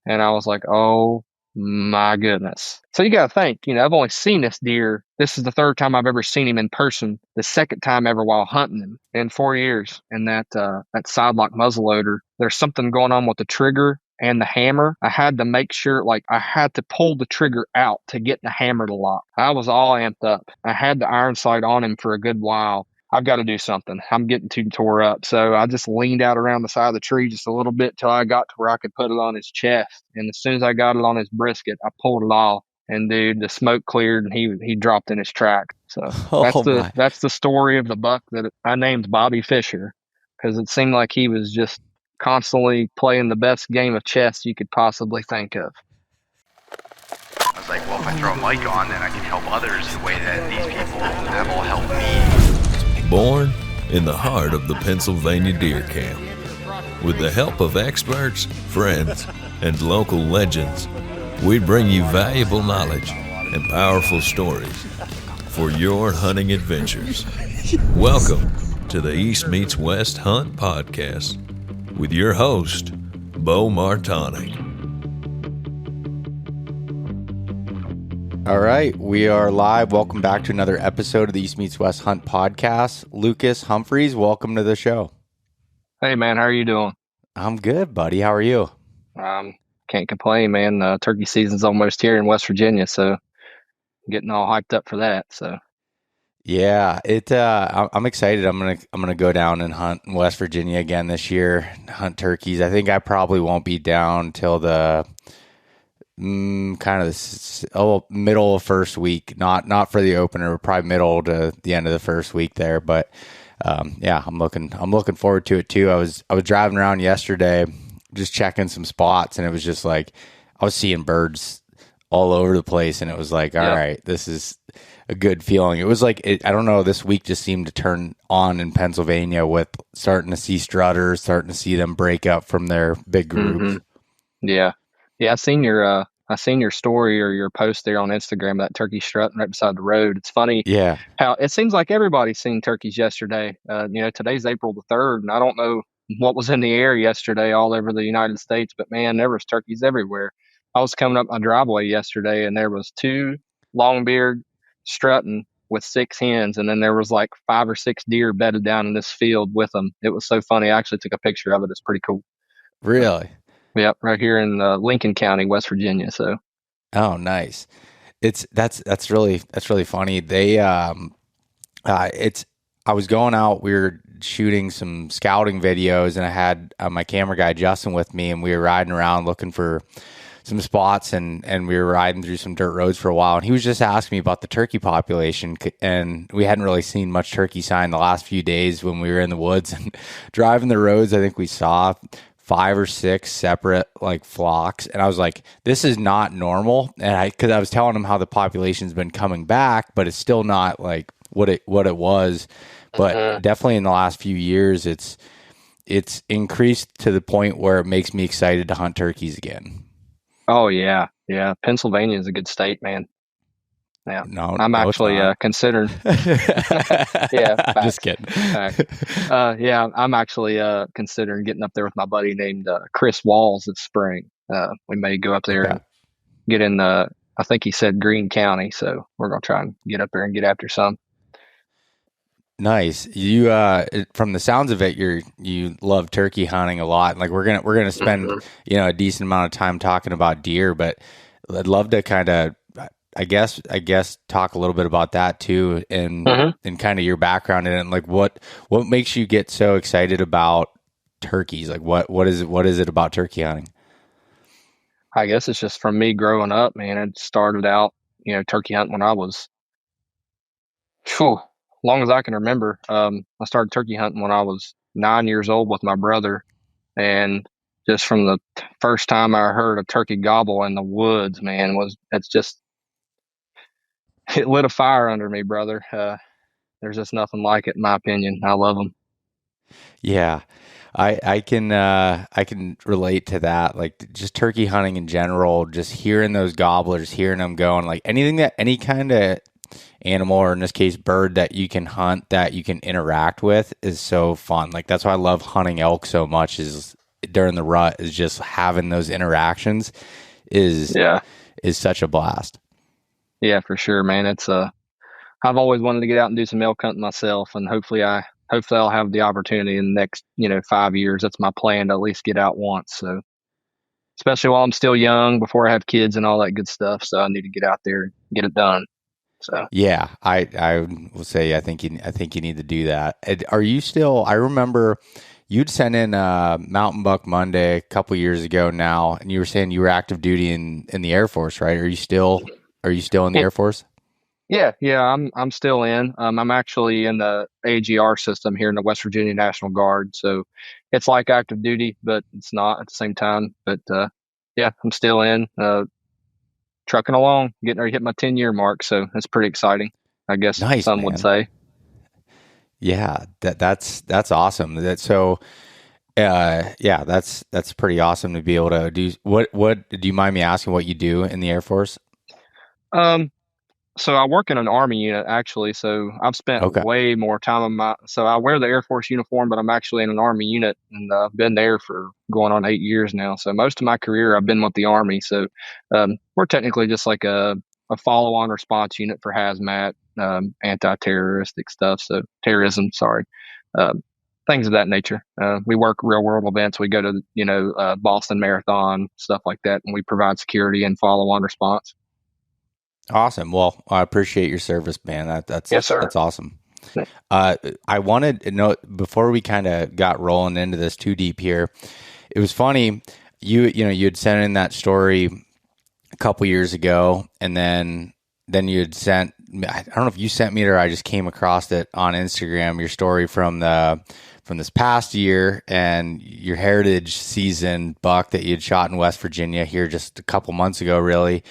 And I was like, oh my goodness. So you got to think, I've only seen this deer. This is the third time I've ever seen him in person. The second time ever while hunting him in 4 years. And that sidelock muzzleloader, there's something going on with the trigger and the hammer. I had to make sure, like, I had to pull the trigger out to get the hammer to lock. I was all amped up. I had the iron sight on him for a good while. I've got to do something. I'm getting too tore up. So I just leaned out around the side of the tree just a little bit till I got to where I could put it on his chest. And as soon as I got it on his brisket, I pulled it off. And dude, the smoke cleared and he dropped in his track. So Oh my. that's the story of the buck that I named Bobby Fischer, because it seemed like he was just constantly playing the best game of chess you could possibly think of. I was like, well, if I throw a mic on, then I can help others the way that these people have all helped me. Born in the heart of the Pennsylvania deer camp, with the help of experts, friends, and local legends, we bring you valuable knowledge and powerful stories for your hunting adventures. Welcome to the East Meets West Hunt Podcast with your host, Beau Martonik. All right, we are live. Welcome back to another episode of the East Meets West Hunt Podcast. Luke Humphreys, welcome to the show. Hey man, how are you doing? I'm good, buddy. How are you? Can't complain, man. Turkey season's almost here in West Virginia, so I'm getting all hyped up for that. So yeah, I'm excited. I'm gonna go down and hunt in West Virginia again this year. Hunt turkeys. I think I probably won't be down till the middle of first week. Not for the opener. Probably middle to the end of the first week there. But yeah, I'm looking forward to it too. I was driving around yesterday, just checking some spots, and it was just like I was seeing birds all over the place, and it was like, all right, this is a good feeling. It was like, I don't know, this week just seemed to turn on in Pennsylvania with starting to see strutters, starting to see them break up from their big groups. Mm-hmm. Yeah. I seen your story or your post there on Instagram, that turkey strutting right beside the road. It's funny how it seems like everybody's seen turkeys yesterday. Today's April the 3rd, and I don't know what was in the air yesterday all over the United States, but man, there was turkeys everywhere. I was coming up my driveway yesterday, and there was 2 long-beard strutting with 6 hens, and then there was like 5 or 6 deer bedded down in this field with them. It was so funny. I actually took a picture of it. It's pretty cool. Really? Yep, right here in Lincoln County, West Virginia. So, oh, nice. That's really funny. They I was going out. We were shooting some scouting videos, and I had my camera guy Justin with me, and we were riding around looking for some spots, and we were riding through some dirt roads for a while, and he was just asking me about the turkey population, and we hadn't really seen much turkey sign the last few days when we were in the woods and driving the roads. I think we saw 5 or 6 separate like flocks, and I was like, this is not normal. And because I was telling him how the population's been coming back, but it's still not like what it was. But definitely in the last few years, it's increased to the point where it makes me excited to hunt turkeys again. Oh yeah. Pennsylvania is a good state, man. Yeah, no, I'm actually considering. Yeah, I'm just kidding. Yeah, I'm actually considering getting up there with my buddy named Chris Walls this spring. We may go up there and get in I think he said Greene County, so we're gonna try and get up there and get after some. Nice. You from the sounds of it, you love turkey hunting a lot. Like we're gonna spend a decent amount of time talking about deer, but I'd love to kind of I guess talk a little bit about that too, and kind of your background in it, and like what makes you get so excited about turkeys? Like what is it about turkey hunting? I guess it's just from me growing up, man. It started out, turkey hunting when I was long as I can remember. I started turkey hunting when I was 9 years old with my brother, and just from the first time I heard a turkey gobble in the woods, man, it lit a fire under me, brother. There's just nothing like it, in my opinion. I love them. Yeah, I can relate to that. Like just turkey hunting in general, just hearing those gobblers, hearing them going, like any kind of animal, or in this case bird, that you can hunt, that you can interact with, is so fun. Like that's why I love hunting elk so much, is during the rut is just having those interactions is Yeah. is such a blast. Yeah, for sure, man. I've always wanted to get out and do some elk hunting myself, and hopefully I'll have the opportunity in the next, 5 years. That's my plan, to at least get out once. So, especially while I'm still young, before I have kids and all that good stuff. So I need to get out there and get it done. So Yeah, I will say I think you need to do that. Are you still? I remember you'd sent in Mountain Buck Monday a couple years ago now, and you were saying you were active duty in the Air Force, right? Are you still in the yeah, Air Force? yeah, I'm still in. I'm actually in the AGR system here in the West Virginia National Guard. So it's like active duty, but it's not at the same time. But yeah, I'm still in. Trucking along, getting ready to hit my 10-year mark. So that's pretty exciting, I guess Nice, some would man. say. Yeah, that's awesome. Yeah, that's pretty awesome to be able to do. What do you mind me asking what you do in the Air Force? Um, so I work in an Army unit actually. So I've spent Okay. way more time so I wear the Air Force uniform, but I'm actually in an Army unit, and I've been there for going on 8 years now. So most of my career I've been with the Army. So we're technically just like a follow-on response unit for hazmat, anti-terroristic stuff. So terrorism, sorry. Um, Things of that nature. We work real world events. We go to, Boston Marathon, stuff like that, and we provide security and follow on response. Awesome. Well, I appreciate your service, man. Yes, sir. That's awesome. I wanted to know before we kind of got rolling into this too deep here. It was funny. You had sent in that story a couple years ago, and then you had sent. I don't know if you sent me it or I just came across it on Instagram. Your story from this past year and your heritage season buck that you had shot in West Virginia here just a couple months ago, really.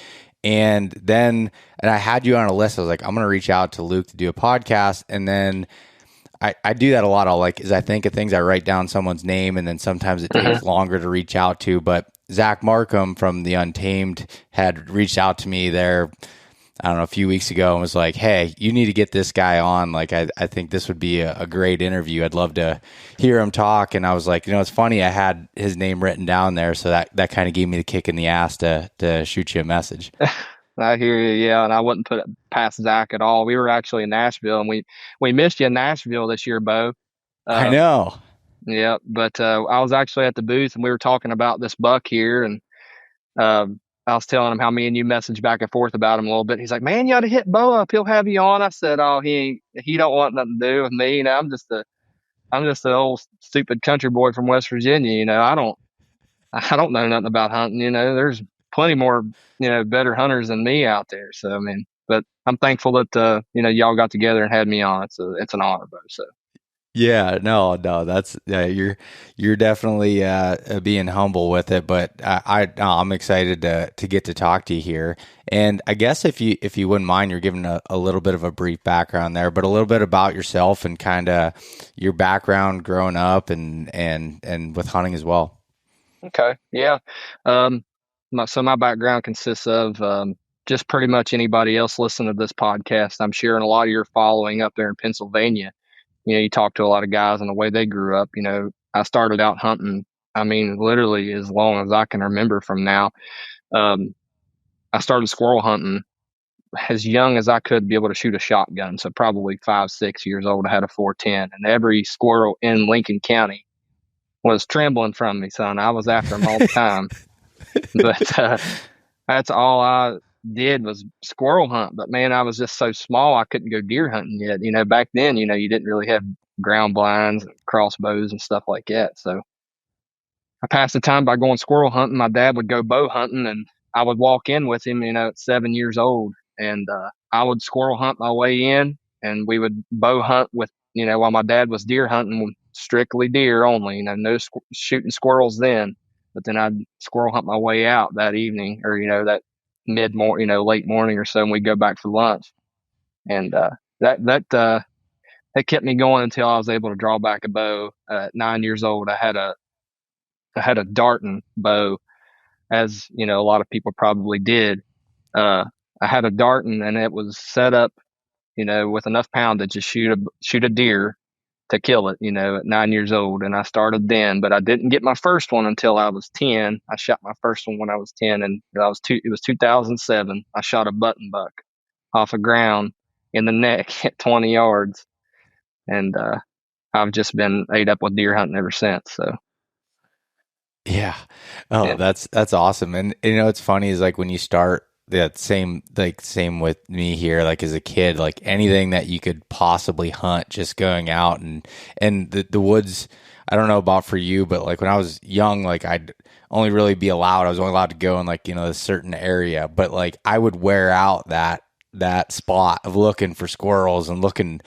And I had you on a list. I was like, I'm going to reach out to Luke to do a podcast. And then I do that a lot. As I think of things, I write down someone's name, and then sometimes it takes longer to reach out to. But Zach Markham from the Untamed had reached out to me there, I don't know, a few weeks ago, and was like, hey, you need to get this guy on. Like, I think this would be a great interview. I'd love to hear him talk. And I was like, it's funny. I had his name written down there. So that kind of gave me the kick in the ass to shoot you a message. I hear you, yeah, and I wouldn't put it past Zach at all. We were actually in Nashville, and we missed you in Nashville this year, Beau. I Um, know. yeah, but I was actually at the booth, and we were talking about this buck here, and I was telling him how me and you messaged back and forth about him a little bit. He's like, "Man, you ought to hit Beau up. He'll have you on." I said, "Oh, he don't want nothing to do with me. I'm just an old stupid country boy from West Virginia. I don't know nothing about hunting. There's plenty more, better hunters than me out there. So, I mean, but I'm thankful that, y'all got together and had me on. It's an honor, Beau. So, Yeah, no, that's you're definitely being humble with it, but no, I'm excited to get to talk to you here. And I guess if you wouldn't mind, you're giving a little bit of a brief background there, but a little bit about yourself and kind of your background growing up and with hunting as well. okay. Yeah. Um, my background consists of, just pretty much anybody else listening to this podcast. I'm sure, and a lot of your following up there in Pennsylvania. You talk to a lot of guys and the way they grew up. I started out hunting, I mean, literally as long as I can remember from now. Um, I started squirrel hunting as young as I could be able to shoot a shotgun. So probably 5, 6 years old, I had a 410, and every squirrel in Lincoln County was trembling from me, son. I was after them all the time, but that's all I did was squirrel hunt. But man, I was just so small, I couldn't go deer hunting yet. Back then, you didn't really have ground blinds and crossbows and stuff like that. So I passed the time by going squirrel hunting. My dad would go bow hunting, and I would walk in with him, at 7 years old, and I would squirrel hunt my way in, and we would bow hunt with, while my dad was deer hunting, strictly deer only, no shooting squirrels then. But then I'd squirrel hunt my way out that evening, or that mid morning, late morning or so, and we'd go back for lunch. And that kept me going until I was able to draw back a bow. At 9 years old, I had a darting bow, as a lot of people probably did. Uh, I had a darting, and it was set up, with enough pound to just shoot a deer. to kill it, at 9 years old. And I started then, but I didn't get my first one until I was 10. I shot my first one when I was 10, and it was 2007. I shot a button buck off a ground in the neck at 20 yards. And, I've just been ate up with deer hunting ever since. So Yeah. Oh, yeah. that's awesome. And it's funny is like when you start that same with me here, like as a kid, like anything that you could possibly hunt, just going out and the woods. I don't know about for you, but like when I was young, like I was only allowed to go in like, a certain area, but like I would wear out that spot of looking for squirrels and looking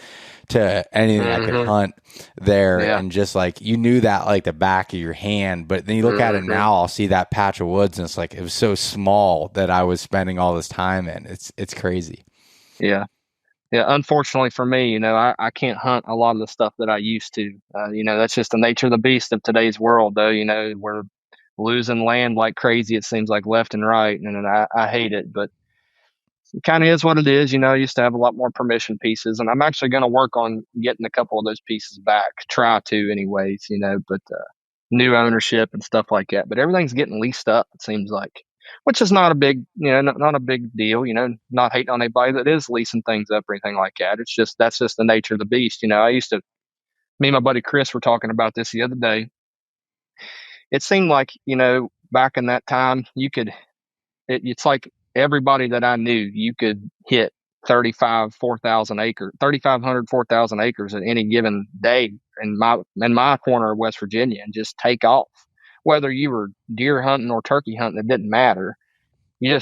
to anything I could hunt there. Yeah. And just like you knew that like the back of your hand, but then you look at it now, I'll see that patch of woods and it's like it was so small that I was spending all this time in. It's crazy. Yeah. Unfortunately for me, I can't hunt a lot of the stuff that I used to. That's just the nature of the beast of today's world, though. We're losing land like crazy, it seems like, left and right. And I hate it, but it kind of is what it is. I used to have a lot more permission pieces, and I'm actually going to work on getting a couple of those pieces back. Try to, anyways, but new ownership and stuff like that. But everything's getting leased up, it seems like, which is not a big, not a big deal. Not hating on anybody that is leasing things up or anything like that. It's just that's just the nature of the beast. Me and my buddy Chris were talking about this the other day. It seemed like back in that time it's like everybody that I knew, you could hit 3,500, 4,000 acres at any given day in my corner of West Virginia and just take off. Whether you were deer hunting or turkey hunting, it didn't matter. You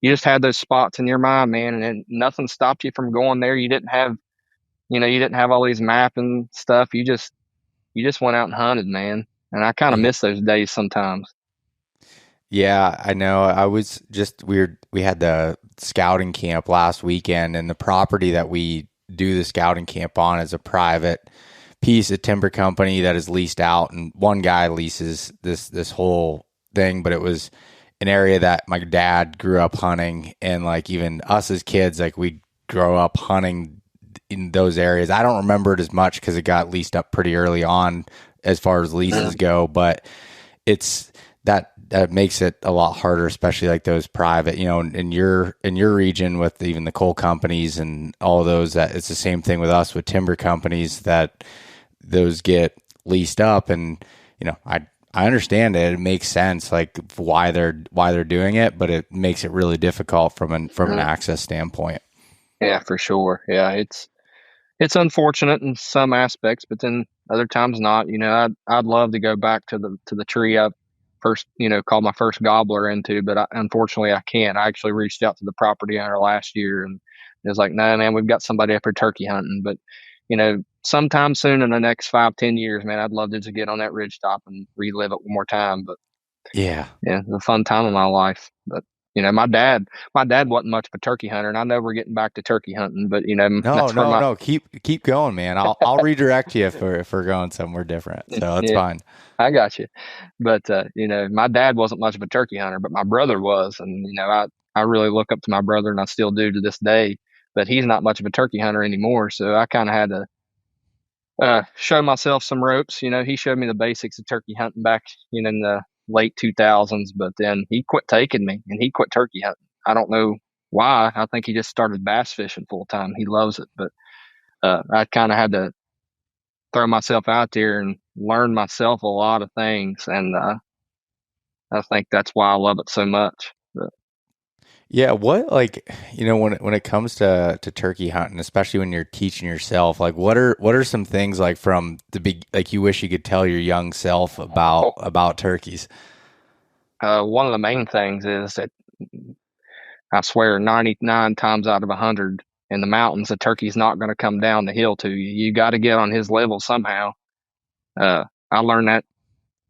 just had those spots in your mind, man, and nothing stopped you from going there. You didn't have all these mapping stuff. You just went out and hunted, man. And I kind of miss those days sometimes. Yeah, I know. We had the scouting camp last weekend, and the property that we do the scouting camp on is a private piece of timber company that is leased out, and one guy leases this whole thing, but it was an area that my dad grew up hunting, and like even us as kids, like we grow up hunting in those areas. I don't remember it as much because it got leased up pretty early on as far as leases go, but it's that makes it a lot harder, especially like those private, in your region with even the coal companies and all of those. That it's the same thing with us with timber companies, that those get leased up, and I understand it. It makes sense, like why they're doing it, but it makes it really difficult from an access standpoint. Yeah, for sure. Yeah, it's unfortunate in some aspects, but then other times not. I'd love to go back to the tree I first, called my first gobbler into, but unfortunately I can't. I actually reached out to the property owner last year, and it was like, no, man, we've got somebody up here turkey hunting. But sometime soon in the next 5-10 years, man, I'd love to just get on that ridge top and relive it one more time. But Yeah, it's a fun time of my life. But my dad wasn't much of a turkey hunter, and I know we're getting back to turkey hunting, but no, keep going, man. I'll redirect you if we're going somewhere different. So it's fine. I got you. But my dad wasn't much of a turkey hunter, but my brother was, and I really look up to my brother, and I still do to this day. But he's not much of a turkey hunter anymore, so I kind of had to show myself some ropes. He showed me the basics of turkey hunting back in the late 2000s, but then he quit taking me and he quit turkey hunting. I don't know why. I think he just started bass fishing full time. He loves it, but I kind of had to throw myself out there and learn myself a lot of things, and I think that's why I love it so much. But, Yeah, what like when it comes to turkey hunting, especially when you're teaching yourself, like what are some things like from the big, like you wish you could tell your young self about turkeys? one of the main things is that I swear 99 times out of 100 in the mountains, a turkey's not going to come down the hill to you. You got to get on his level somehow. I learned that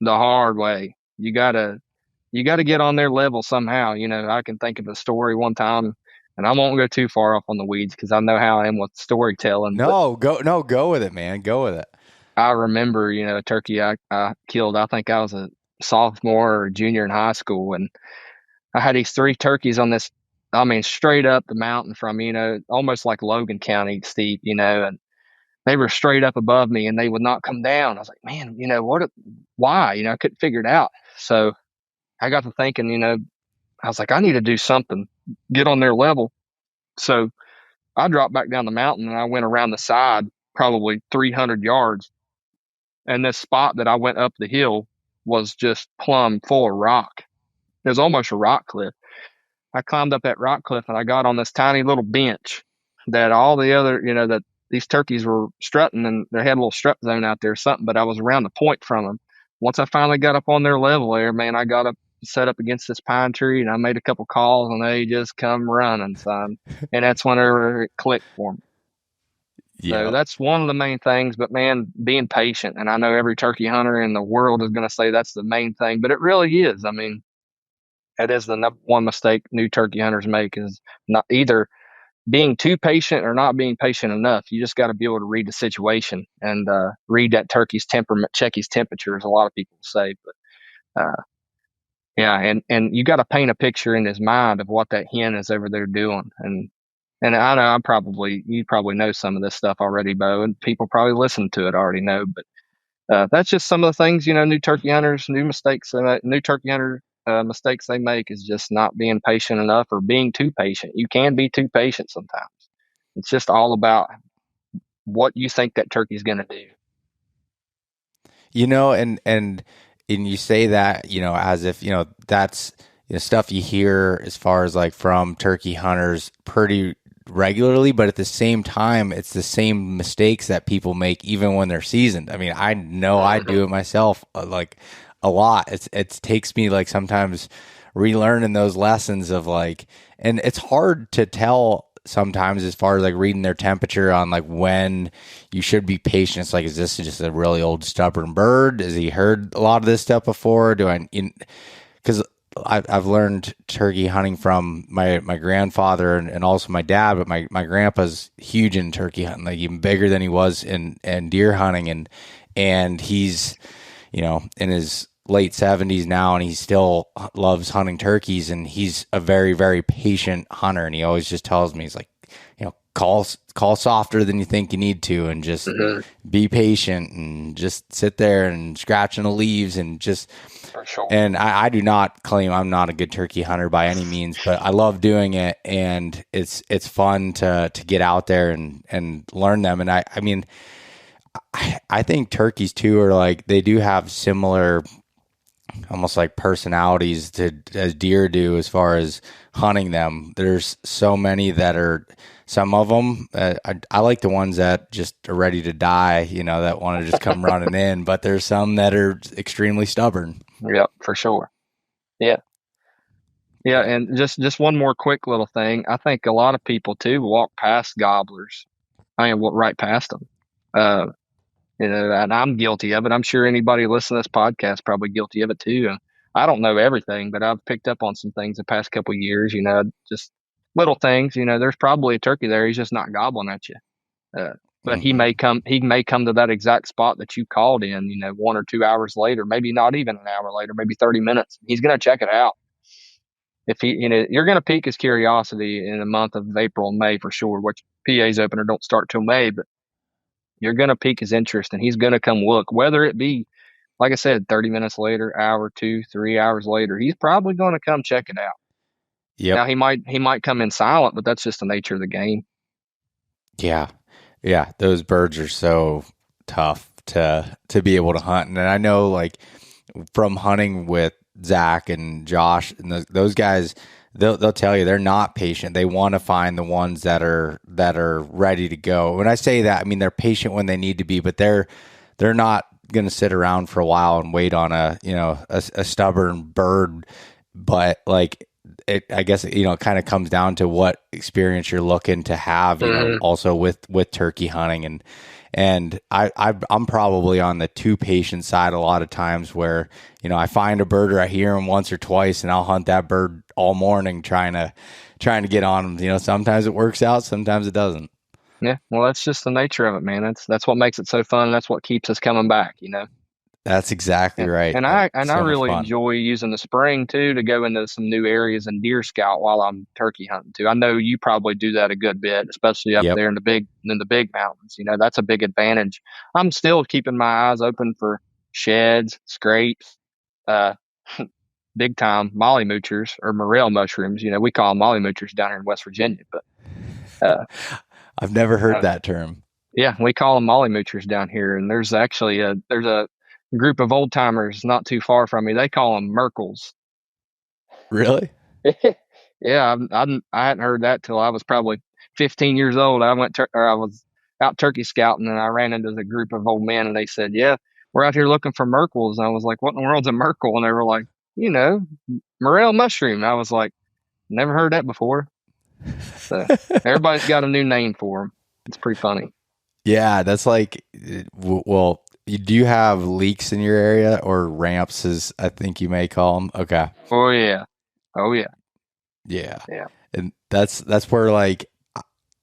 the hard way. You gotta get on their level somehow. I can think of a story one time, and I won't go too far off on the weeds because I know how I am with storytelling. Go with it, man. Go with it. I remember, a turkey I killed. I think I was a sophomore or junior in high school, and I had these 3 turkeys on this. I mean, straight up the mountain from almost like Logan County steep, and they were straight up above me and they would not come down. I was like, man, why? I couldn't figure it out. So I got to thinking, I was like, I need to do something, get on their level. So I dropped back down the mountain and I went around the side, probably 300 yards. And this spot that I went up the hill was just plumb full of rock. It was almost a rock cliff. I climbed up that rock cliff and I got on this tiny little bench that all the other, that these turkeys were strutting, and they had a little strut zone out there or something, but I was around the point from them. Once I finally got up on their level there, man, I got up, set up against this pine tree, and I made a couple calls and they just come running, son. And that's whenever it clicked for me. Yeah. So that's one of the main things, but man, being patient. And I know every turkey hunter in the world is going to say that's the main thing, but it really is. I mean, that is the number one mistake new turkey hunters make, is not either being too patient or not being patient enough. You just got to be able to read the situation and read that turkey's temperament, check his temperature, as a lot of people say. But yeah, and you got to paint a picture in his mind of what that hen is over there doing. And I know you probably know some of this stuff already, Beau, and people probably listen to it already know. But that's just some of the things, new turkey hunters, new turkey hunter mistakes they make is just not being patient enough or being too patient. You can be too patient sometimes. It's just all about what you think that turkey's going to do. And you say that, as if, that's stuff you hear as far as like from turkey hunters pretty regularly, but at the same time, it's the same mistakes that people make even when they're seasoned. I mean, I know I do it myself, like a lot. It takes me like sometimes relearning those lessons of like, and it's hard to tell sometimes as far as like reading their temperature on like when you should be patient. It's like, is this just a really old stubborn bird? Has he heard a lot of this stuff before? Because I've learned turkey hunting from my grandfather and also my dad, but my grandpa's huge in turkey hunting, like even bigger than he was in deer hunting, and he's in his late 70s now, and he still loves hunting turkeys, and he's a very, very patient hunter, and he always just tells me, he's like, call softer than you think you need to, and just be patient and just sit there and scratching the leaves and just. For sure. And I do not claim I'm not a good turkey hunter by any means, but I love doing it, and it's fun to get out there and learn them. And I mean, I think turkeys too are like, they do have similar, almost like personalities as deer do as far as hunting them. There's so many that are. Some of them, I like the ones that just are ready to die, that want to just come running in. But there's some that are extremely stubborn. Yep, for sure. Yeah. Yeah, and just one more quick little thing. I think a lot of people, too, walk past gobblers. I mean, walk right past them. And I'm guilty of it. I'm sure anybody listening to this podcast probably guilty of it, too. And I don't know everything, but I've picked up on some things the past couple of years, just little things. There's probably a turkey there. He's just not gobbling at you. But he may come to that exact spot that you called in, 1 or 2 hours later, maybe not even an hour later, maybe 30 minutes. He's going to check it out. If you're going to pique his curiosity in the month of April and May for sure, which PA's opener don't start till May, but you're going to pique his interest, and he's going to come look, whether it be, like I said, 30 minutes later, hour, 2, 3 hours later, he's probably going to come check it out. Yep. Now he might come in silent, but that's just the nature of the game. Yeah. Yeah. Those birds are so tough to be able to hunt. And I know, like, from hunting with Zach and Josh and those guys, they'll tell you they're not patient. They want to find the ones that are ready to go. When I say that, I mean, they're patient when they need to be, but they're not going to sit around for a while and wait on a stubborn bird. But like, I guess, it kind of comes down to what experience you're looking to have, also with turkey hunting. And I'm probably on the too patient side a lot of times where, I find a bird or I hear him once or twice and I'll hunt that bird all morning trying to get on him. Sometimes it works out, sometimes it doesn't. Yeah. Well, that's just the nature of it, man. That's what makes it so fun. That's what keeps us coming back, That's exactly right. And I So much really fun. enjoy using the spring too to go into some new areas and deer scout while I'm turkey hunting too. I know you probably do that a good bit, especially up Yep. there in the big mountains. That's a big advantage. I'm still keeping my eyes open for sheds, scrapes, uh, big time molly moochers or morel mushrooms. We call them molly moochers down here in West Virginia, but uh, I've never heard uh, that term. yeah, we call them molly moochers down here. And there's actually there's a group of old timers not too far from me. They call them Merkles. Really? Yeah, I hadn't heard that till I was probably 15 years old. I was out turkey scouting and I ran into a group of old men and they said, "Yeah, we're out here looking for Merkles." And I was like, "What in the world's a Merkel?" And they were like, morel mushroom. And I was like, "Never heard that before." So everybody's got a new name for them. It's pretty funny. Yeah, that's like, well, do you have leaks in your area, or ramps, as I think you may call them? Okay. Oh yeah, oh yeah, Yeah. yeah. And that's where, like,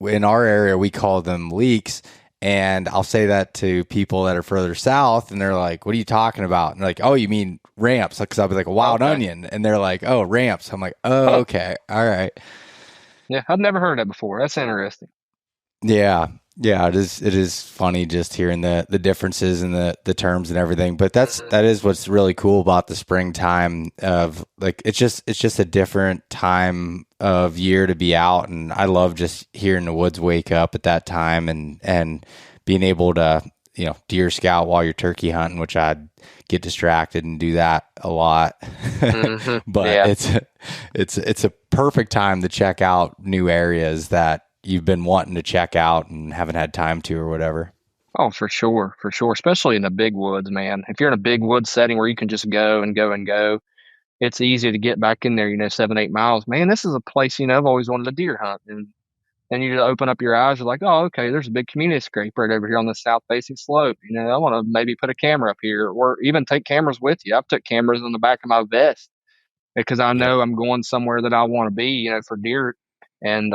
in our area we call them leaks, and I'll say that to people that are further south and they're like, "What are you talking about?" And they're like, "Oh, you mean ramps?" Because I'll be like, "A wild onion," and they're like, "Oh, ramps." I'm like, "Oh, okay. All right." Yeah, I've never heard that before. That's interesting. Yeah. Yeah, it is funny just hearing the differences in the terms and everything. But that is what's really cool about the springtime, of like, it's just a different time of year to be out, and I love just hearing the woods wake up at that time, and being able to, deer scout while you're turkey hunting, which I'd get distracted and do that a lot. Mm-hmm. But Yeah. it's a perfect time to check out new areas that you've been wanting to check out and haven't had time to, or whatever. Oh, for sure, for sure. Especially in the big woods, man. If you're in a big wood setting where you can just go and go and go, it's easy to get back in there, 7, 8 miles. Man, this is a place, I've always wanted to deer hunt. And then you just open up your eyes, you're like, oh, okay, there's a big community scrape right over here on the south facing slope. I want to maybe put a camera up here or even take cameras with you. I've took cameras in the back of my vest because I Yep. know I'm going somewhere that I want to be, for deer, and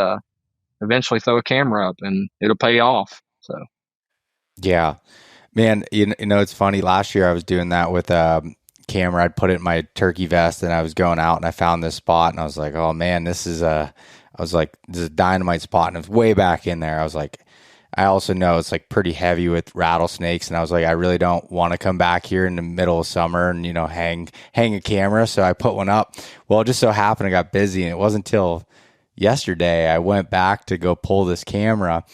eventually throw a camera up and it'll pay off. So. Yeah, man. It's funny. Last year I was doing that with a camera. I'd put it in my turkey vest, and I was going out, and I found this spot, and I was like, "Oh man, this is a." I was like, "This is a dynamite spot," and it was way back in there. I was like, I also know it's like pretty heavy with rattlesnakes, and I was like, I really don't want to come back here in the middle of summer and hang a camera. So I put one up. Well, it just so happened I got busy, and it wasn't until yesterday I went back to go pull this camera,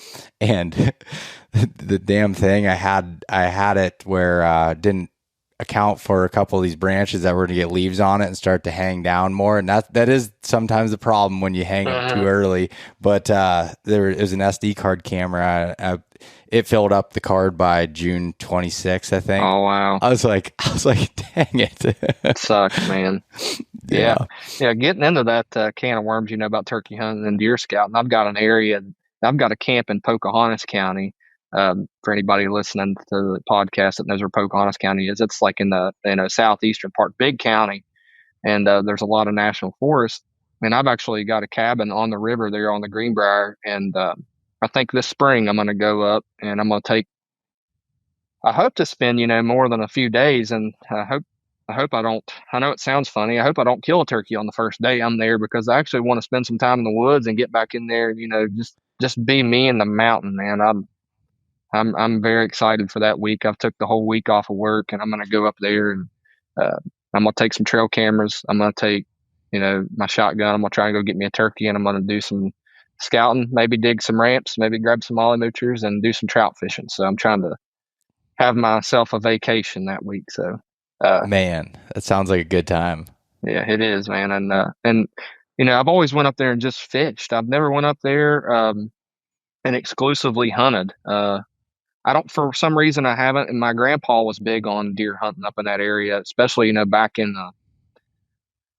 and the damn thing, I had it where didn't account for a couple of these branches that were to get leaves on it and start to hang down more, and that is sometimes the problem when you hang it too early. But it was an SD card camera. It filled up the card by June 26th, I think. Oh wow! I was like, dang it! It sucks, man. Yeah. Getting into that can of worms, about turkey hunting and deer scouting. I've got a camp in Pocahontas County. For anybody listening to the podcast that knows where Pocahontas County is, it's like in the southeastern part, big county, and there's a lot of national forests. And I've actually got a cabin on the river there on the Greenbrier, and I think this spring I'm going to go up and I'm going to take. I hope to spend more than a few days, and I hope I don't. I know it sounds funny. I hope I don't kill a turkey on the first day I'm there because I actually want to spend some time in the woods and get back in there. Just be me in the mountain, man. I'm very excited for that week. I've took the whole week off of work, and I'm going to go up there and I'm going to take some trail cameras. I'm going to take, my shotgun. I'm going to try and go get me a turkey, and I'm going to do some scouting, maybe dig some ramps, maybe grab some molly moochers, and do some trout fishing. So I'm trying to have myself a vacation that week. So, Man, that sounds like a good time. yeah, it is, man. And I've always went up there and just fished. I've never went up there and exclusively hunted. I don't, for some reason I haven't. And my grandpa was big on deer hunting up in that area, especially, back in,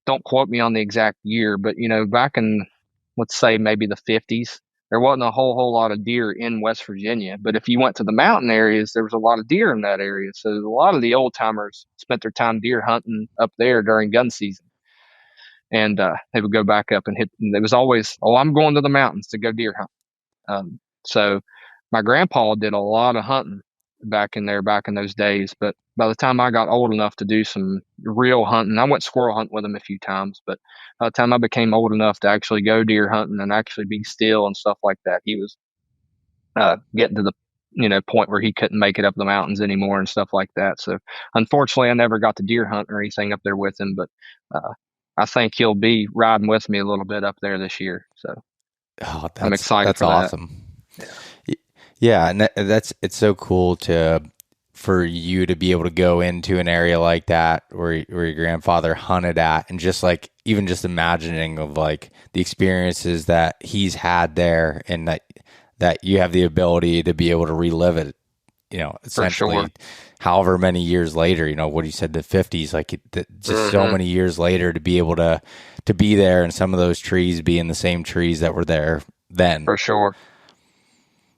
don't quote me on the exact year, but, back in, let's say maybe the 50s, there wasn't a whole lot of deer in West Virginia. But if you went to the mountain areas, there was a lot of deer in that area. So a lot of the old timers spent their time deer hunting up there during gun season. And they would go back up and hit. And it was always, oh, I'm going to the mountains to go deer hunt. So my grandpa did a lot of hunting back in those days. But by the time I got old enough to do some real hunting, I went squirrel hunting with him a few times, but by the time I became old enough to actually go deer hunting and actually be still and stuff like that, he was getting to the point where he couldn't make it up the mountains anymore and stuff like that. So unfortunately, I never got to deer hunt or anything up there with him, but I think he'll be riding with me a little bit up there this year. So I'm excited for awesome. that. Yeah, and it's so cool for you to be able to go into an area like that where your grandfather hunted at, and just like even just imagining of like the experiences that he's had there, and that you have the ability to be able to relive it, essentially, sure. However many years later, what you said, the 50s, like just so many years later, to be able to be there, and some of those trees being the same trees that were there then. For sure.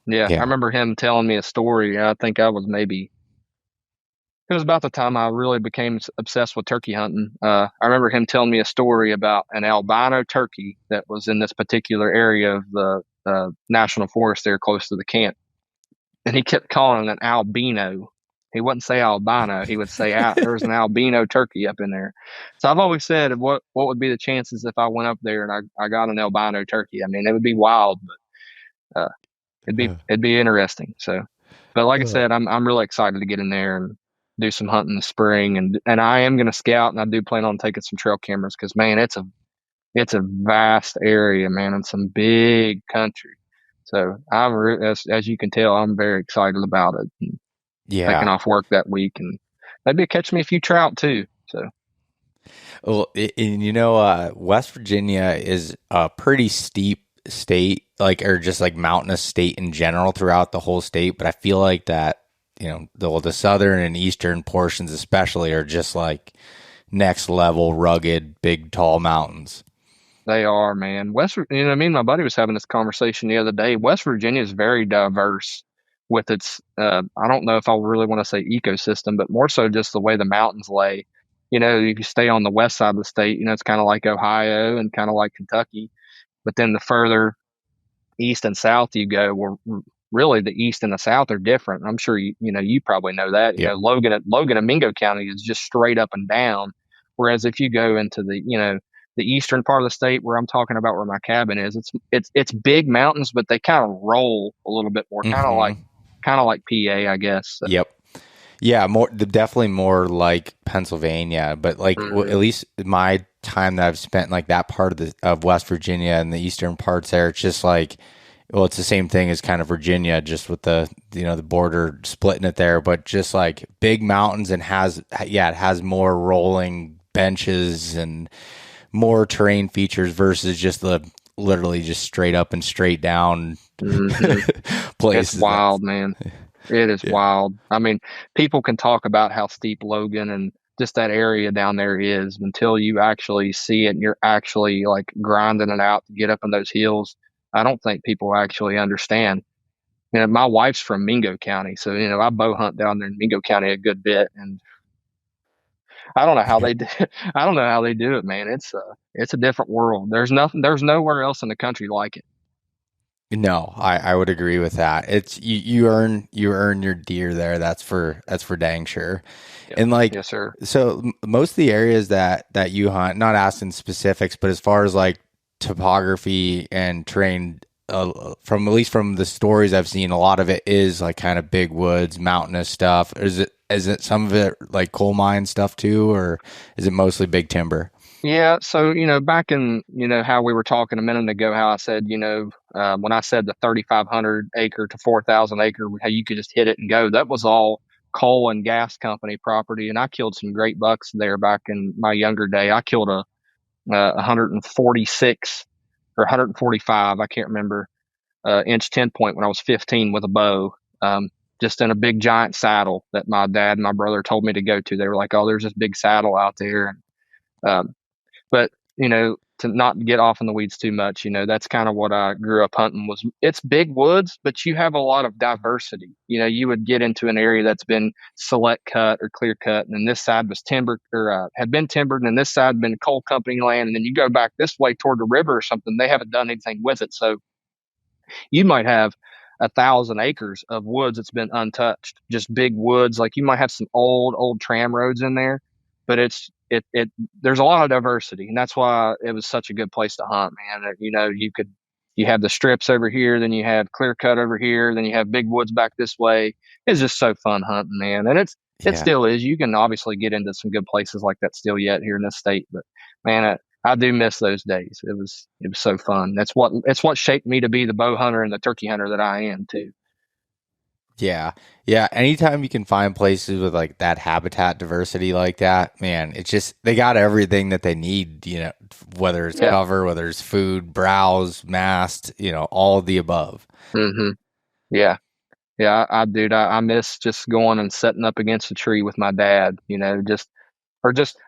Yeah. I remember him telling me a story. I think it was about the time I really became obsessed with turkey hunting. I remember him telling me a story about an albino turkey that was in this particular area of the national forest there close to the camp. And he kept calling it an albino. He wouldn't say albino. He would say there's an albino turkey up in there. So I've always said, what would be the chances if I went up there and I got an albino turkey? I mean, it would be wild, but it'd be interesting. So, but like I said, I'm really excited to get in there and do some hunting in the spring, and I am going to scout, and I do plan on taking some trail cameras because, man, it's a vast area, man, and some big country. So as you can tell, I'm very excited about it. And taking off work that week, and maybe catch me a few trout too. So, well, West Virginia is a pretty steep state, or just like mountainous state in general throughout the whole state. But I feel like that, the southern and eastern portions especially are just like next level rugged, big, tall mountains. They are, man. Me and my buddy was having this conversation the other day. West Virginia is very diverse with its, I don't know if I really want to say ecosystem, but more so just the way the mountains lay. If you stay on the west side of the state, it's kind of like Ohio and kind of like Kentucky. But then the further east and south you go, well, really the east and the south are different. I'm sure you probably know that. Yeah. Logan and Mingo County is just straight up and down. Whereas if you go into the eastern part of the state where I'm talking about, where my cabin is, it's big mountains, but they kind of roll a little bit more, kind of like PA, I guess. So. Yep. Yeah, definitely more like Pennsylvania, but like at least my time that I've spent like that part of West Virginia and the eastern parts there, it's just like, well, it's the same thing as kind of Virginia, just with the the border splitting it there, but just like big mountains, and it has more rolling benches and more terrain features versus just literally just straight up and straight down places. It's wild, man. It is wild. I mean, people can talk about how steep Logan and just that area down there is until you actually see it and you're actually like grinding it out to get up in those hills. I don't think people actually understand. My wife's from Mingo County, so I bow hunt down there in Mingo County a good bit, and I don't know how they do. I don't know how they do it, man. It's a different world. There's nowhere else in the country like it. No, I would agree with that. It's you earn your deer there. That's for dang sure. Yep. And like, yes, sir. So most of the areas that you hunt, not asking specifics, but as far as like topography and terrain, from at least from the stories I've seen, a lot of it is like kind of big woods, mountainous stuff. Is it some of it like coal mine stuff too, or is it mostly big timber? Yeah. So, back in, how we were talking a minute ago, how I said, when I said the 3,500 acre to 4,000 acre, how you could just hit it and go, that was all coal and gas company property. And I killed some great bucks there back in my younger day. I killed a 146 or 145, I can't remember, inch 10 point when I was 15 with a bow, just in a big giant saddle that my dad and my brother told me to go to. They were like, oh, there's this big saddle out there. And, but, to not get off in the weeds too much, that's kind of what I grew up hunting it's big woods, but you have a lot of diversity. You would get into an area that's been select cut or clear cut, and then this side was timbered or had been timbered, and then this side had been coal company land. And then you go back this way toward the river or something, they haven't done anything with it. So you might have 1,000 acres of woods that's been untouched. Just big woods. Like you might have some old tram roads in there, but there's a lot of diversity, and that's why it was such a good place to hunt, man. You have the strips over here, then you have clear cut over here, then you have big woods back this way. It's just so fun hunting, man. And it still is. You can obviously get into some good places like that still yet here in this state, but man, I do miss those days. It was so fun. It's what shaped me to be the bow hunter and the turkey hunter that I am too. Yeah. Yeah. Anytime you can find places with like that habitat diversity like that, man, it's just, they got everything that they need, whether it's cover, whether it's food, browse, mast, all of the above. Mm-hmm. Yeah. Yeah. I miss just going and setting up against a tree with my dad,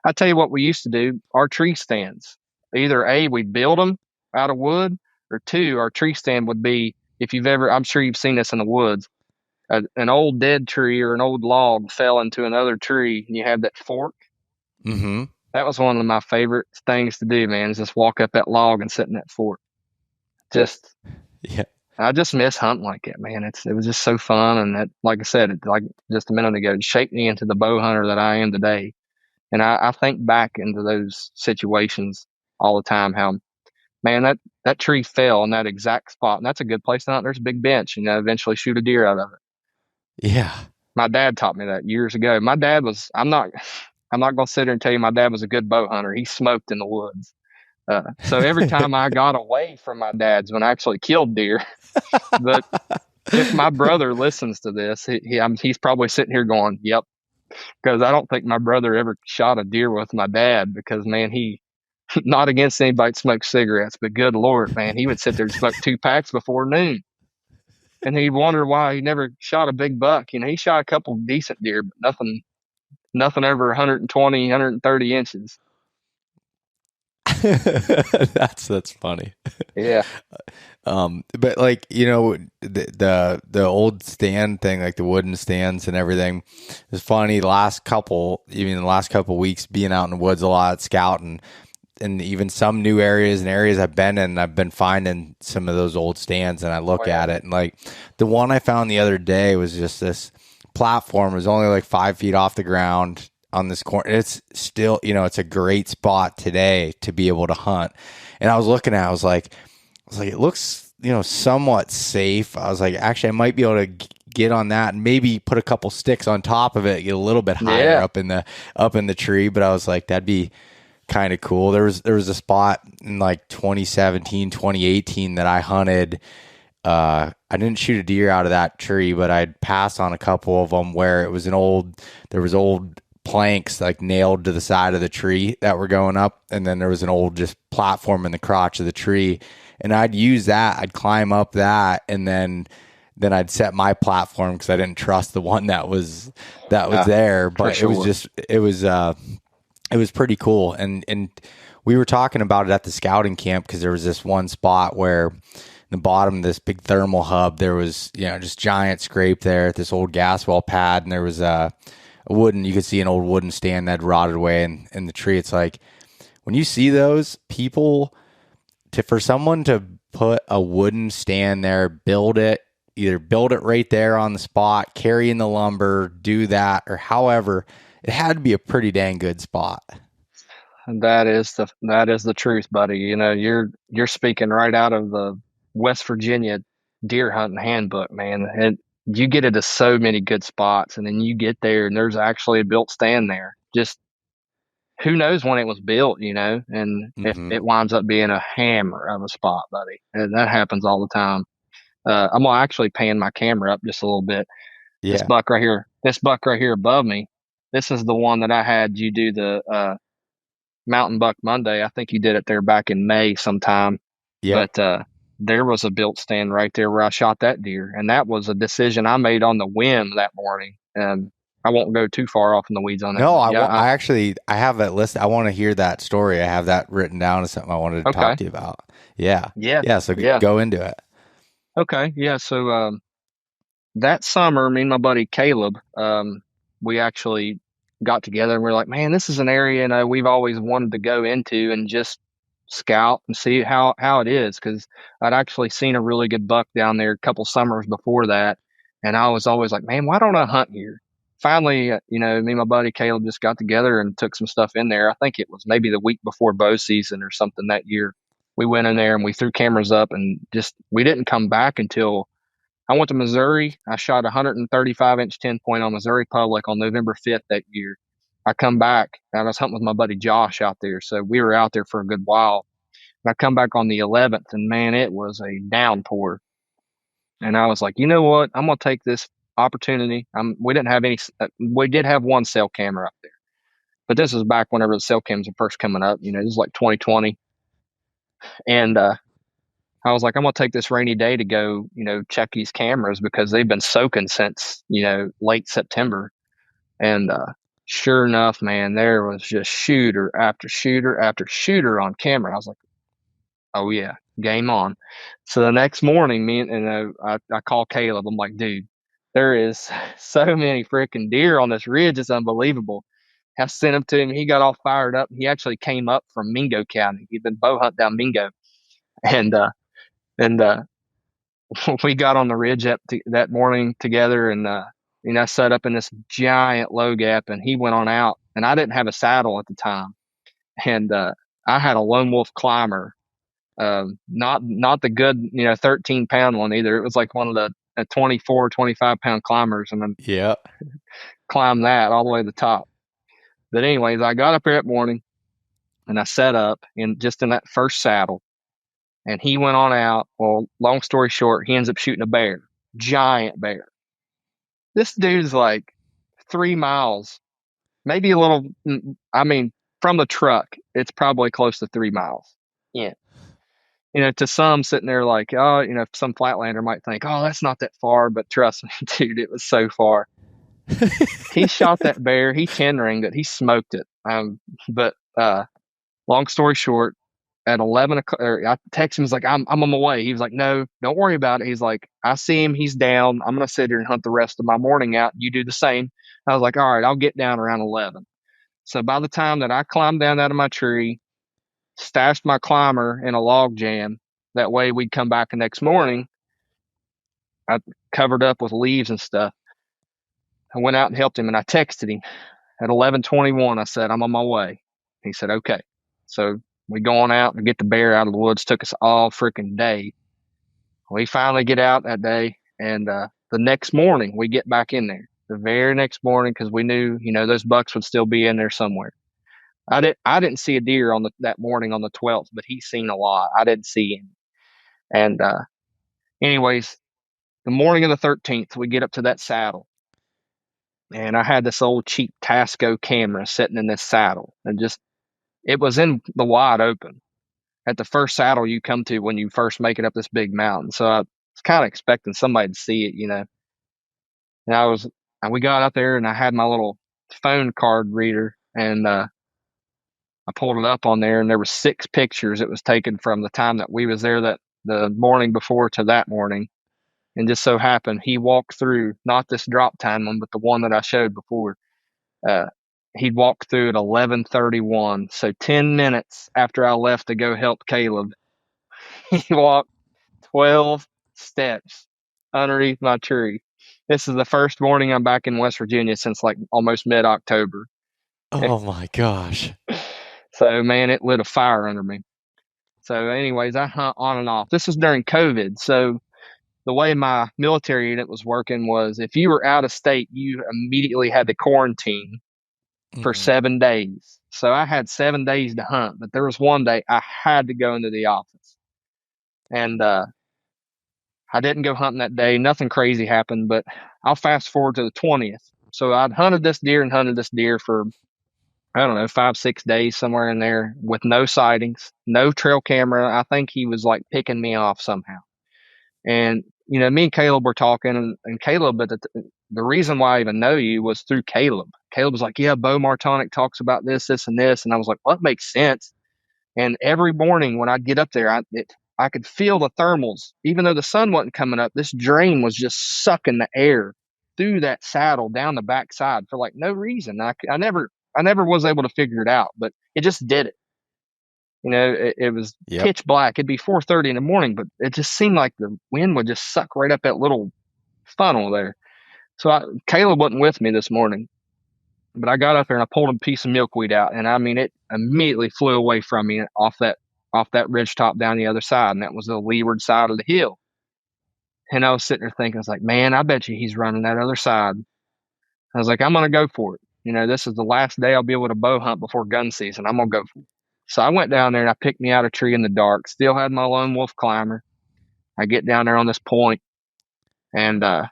I tell you what we used to do, our tree stands, either A, we'd build them out of wood, or two, our tree stand would be, I'm sure you've seen this in the woods, an old dead tree or an old log fell into another tree and you have that fork. Mm-hmm. That was one of my favorite things to do, man, is just walk up that log and sit in that fork. I just miss hunting like that, man. It was just so fun. And that, like I said, like just a minute ago, it shaped me into the bow hunter that I am today. And I think back into those situations all the time, how, man, that tree fell in that exact spot. And that's a good place to hunt. There's a big bench, eventually shoot a deer out of it. Yeah. My dad taught me that years ago. My dad was, I'm not going to sit here and tell you my dad was a good bow hunter. He smoked in the woods. So every time I got away from my dad's when I actually killed deer, but if my brother listens to this, he's probably sitting here going, yep. Because I don't think my brother ever shot a deer with my dad because, man, he, not against anybody that smokes cigarettes, but good Lord, man, he would sit there and smoke 2 packs before noon. And he'd wonder why he never shot a big buck. He shot a couple decent deer, but nothing over 120, 130 inches. That's funny. Yeah. But like, the old stand thing, like the wooden stands and everything, is funny. The last couple weeks being out in the woods a lot, scouting, and even some new areas and areas I've been in, I've been finding some of those old stands, and I look at it, and like the one I found the other day was just this platform. It was only like 5 feet off the ground on this corner. It's still, it's a great spot today to be able to hunt. And I was looking at it, I was like, it looks, somewhat safe. I was like, actually, I might be able to get on that and maybe put a couple sticks on top of it, get a little bit higher up in the tree. But I was like, that'd be kind of cool. There was a spot in like 2017, 2018 that I hunted. I didn't shoot a deer out of that tree, but I'd passed on a couple of them where there was old planks like nailed to the side of the tree that were going up, and then there was an old just platform in the crotch of the tree, and I'd use that. I'd climb up that, and then I'd set my platform because I didn't trust the one that was there. But sure. It was pretty cool, and we were talking about it at the scouting camp because there was this one spot where in the bottom of this big thermal hub there was just giant scrape there at this old gas well pad, and there was you could see an old wooden stand that rotted away in the tree. It's like when you see those people, for someone to put a wooden stand there, either build it right there on the spot, carry in the lumber, do that, or however, it had to be a pretty dang good spot. That is the truth, buddy. You're speaking right out of the West Virginia deer hunting handbook, man. And you get into so many good spots, and then you get there and there's actually a built stand there. Just who knows when it was built, and it winds up being a hammer of a spot, buddy. And that happens all the time. I'm gonna actually pan my camera up just a little bit. Yeah. This buck right here above me, this is the one that I had you do the Mountain Buck Monday. I think you did it there back in May sometime. Yeah. But there was a built stand right there where I shot that deer, and that was a decision I made on the whim that morning. I won't go too far off in the weeds on that. No, I have that list. I want to hear that story. I have that written down as something I wanted to talk to you about. Yeah. So go into it. Okay. Yeah. So that summer, me and my buddy Caleb, we actually got together and we're like, man, this is an area we've always wanted to go into and just scout and see how it is, because I'd actually seen a really good buck down there a couple summers before that, and I was always like, man, why don't I hunt here? Finally, me and my buddy Caleb just got together and took some stuff in there. I think it was maybe the week before bow season or something that year. We went in there and we threw cameras up, and just we didn't come back until I went to Missouri. I shot a 135-inch 10-point on Missouri Public on November 5th that year. I come back and I was hunting with my buddy Josh out there, so we were out there for a good while. And I come back on the 11th, and man, it was a downpour. And I was like, you know what? I'm gonna take this opportunity. We didn't have any. We did have one cell camera up there, but this was back whenever the cell cams were first coming up. This is like 2020, and I was like, I'm gonna take this rainy day to go, check these cameras, because they've been soaking since, late September. And sure enough, man, there was just shooter after shooter after shooter on camera. I was like, oh yeah, game on. So the next morning, I call Caleb. I'm like, dude, there is so many freaking deer on this ridge. It's unbelievable. I sent him to him. He got all fired up. He actually came up from Mingo County. He'd been bow hunting down Mingo, and and we got on the ridge that morning together, and I set up in this giant low gap, and he went on out, and I didn't have a saddle at the time, and I had a lone wolf climber, not the good 13-pound one either. It was like one of the 24, 25-pound climbers, and then Yeah. climbed that all the way to the top. But anyways, I got up there that morning, and I set up in that first saddle. And he went on out. Well, long story short, he ends up shooting a bear, giant bear. This dude's like 3 miles, maybe a little. From the truck, it's probably close to 3 miles. Yeah. To some sitting there like, oh, some flatlander might think, oh, that's not that far. But trust me, dude, it was so far. He shot that bear. He 10-ringed it. He smoked it. But long story short, at 11 o'clock, I texted him, was like, I'm on my way. He was like, no, don't worry about it. He's like, I see him. He's down. I'm going to sit here and hunt the rest of my morning out. You do the same. I was like, all right, I'll get down around 11. So by the time that I climbed down out of my tree, stashed my climber in a log jam, that way we'd come back the next morning, I covered up with leaves and stuff. I went out and helped him, and I texted him at 11:21. I said, I'm on my way. He said, okay. So we go on out and get the bear out of the woods. Took us all freaking day. We finally get out that day, and the next morning we get back in there. The very next morning, because we knew, those bucks would still be in there somewhere. I didn't see a deer on that morning on the 12th, but he's seen a lot. I didn't see him. And anyways, the morning of the 13th, we get up to that saddle, and I had this old cheap Tasco camera sitting in this saddle, and it was in the wide open at the first saddle you come to when you first make it up this big mountain. So I was kind of expecting somebody to see it, And we got out there, and I had my little phone card reader, and I pulled it up on there, and there were 6 pictures. It was taken from the time that we was there the morning before to that morning. And just so happened, he walked through, not this drop time one, but the one that I showed before. He'd walked through at 11:31. So 10 minutes after I left to go help Caleb, he walked 12 steps underneath my tree. This is the first morning I'm back in West Virginia since like almost mid-October. Oh my gosh. So man, it lit a fire under me. So anyways, I hunt on and off. This was during COVID. So the way my military unit was working was if you were out of state, you immediately had to quarantine for 7 days. So I had 7 days to hunt, but there was one day I had to go into the office. And I didn't go hunting that day. Nothing crazy happened, but I'll fast forward to the 20th. So I'd hunted this deer for, I don't know, 5-6 days, somewhere in there, with no sightings, no trail camera. I think he was like picking me off somehow. And, me and Caleb were talking, and Caleb, but the reason why I even know you was through Caleb. Caleb was like, yeah, Beau Martonik talks about this, this, and this. And I was like, well, that makes sense. And every morning when I'd get up there, I could feel the thermals. Even though the sun wasn't coming up, this drain was just sucking the air through that saddle down the backside for like no reason. I never was able to figure it out, but it just did it. It was pitch black. It'd be 4:30 in the morning, but it just seemed like the wind would just suck right up that little funnel there. So Caleb wasn't with me this morning, but I got up there and I pulled a piece of milkweed out, and I mean, it immediately flew away from me off that ridge top down the other side, and that was the leeward side of the hill. And I was sitting there thinking, I was like, man, I bet you he's running that other side. I was like, I'm going to go for it. This is the last day I'll be able to bow hunt before gun season. I'm going to go for it. So I went down there and I picked me out a tree in the dark, still had my lone wolf climber. I get down there on this point and I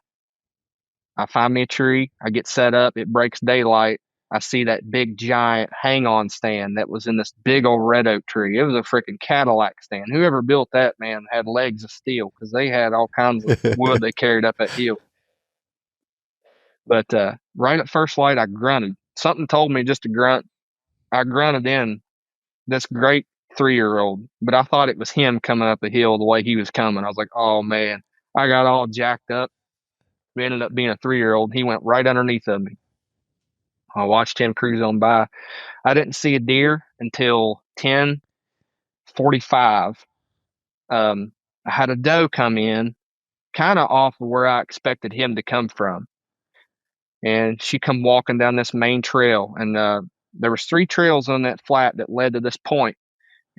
find me a tree. I get set up. It breaks daylight. I see that big giant hang-on stand that was in this big old red oak tree. It was a freaking Cadillac stand. Whoever built that, man, had legs of steel because they had all kinds of wood they carried up that hill. But right at first light, I grunted. Something told me just to grunt. I grunted in this great 3-year-old, but I thought it was him coming up the hill the way he was coming. I was like, oh, man. I got all jacked up. It ended up being a 3-year-old. He went right underneath of me. I watched him cruise on by. I didn't see a deer until 10:45. I had a doe come in kind of off of where I expected him to come from. And she come walking down this main trail. And there was 3 trails on that flat that led to this point.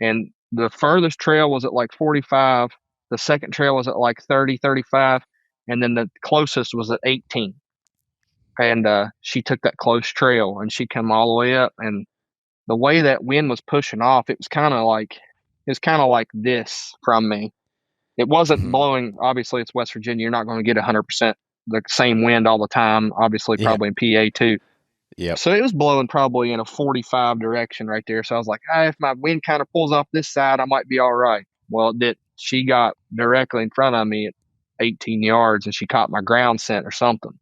And the furthest trail was at like 45. The second trail was at like 30, 35. And then the closest was at 18. And she took that close trail and she come all the way up. And the way that wind was pushing off, it was kind of like this from me. It wasn't blowing. Obviously, it's West Virginia. You're not going to get 100% the same wind all the time. Obviously, probably in PA too. Yeah. So it was blowing probably in a 45 direction right there. So I was like, if my wind kind of pulls off this side, I might be all right. Well, it did. She got directly in front of me at 18 yards and she caught my ground scent or something.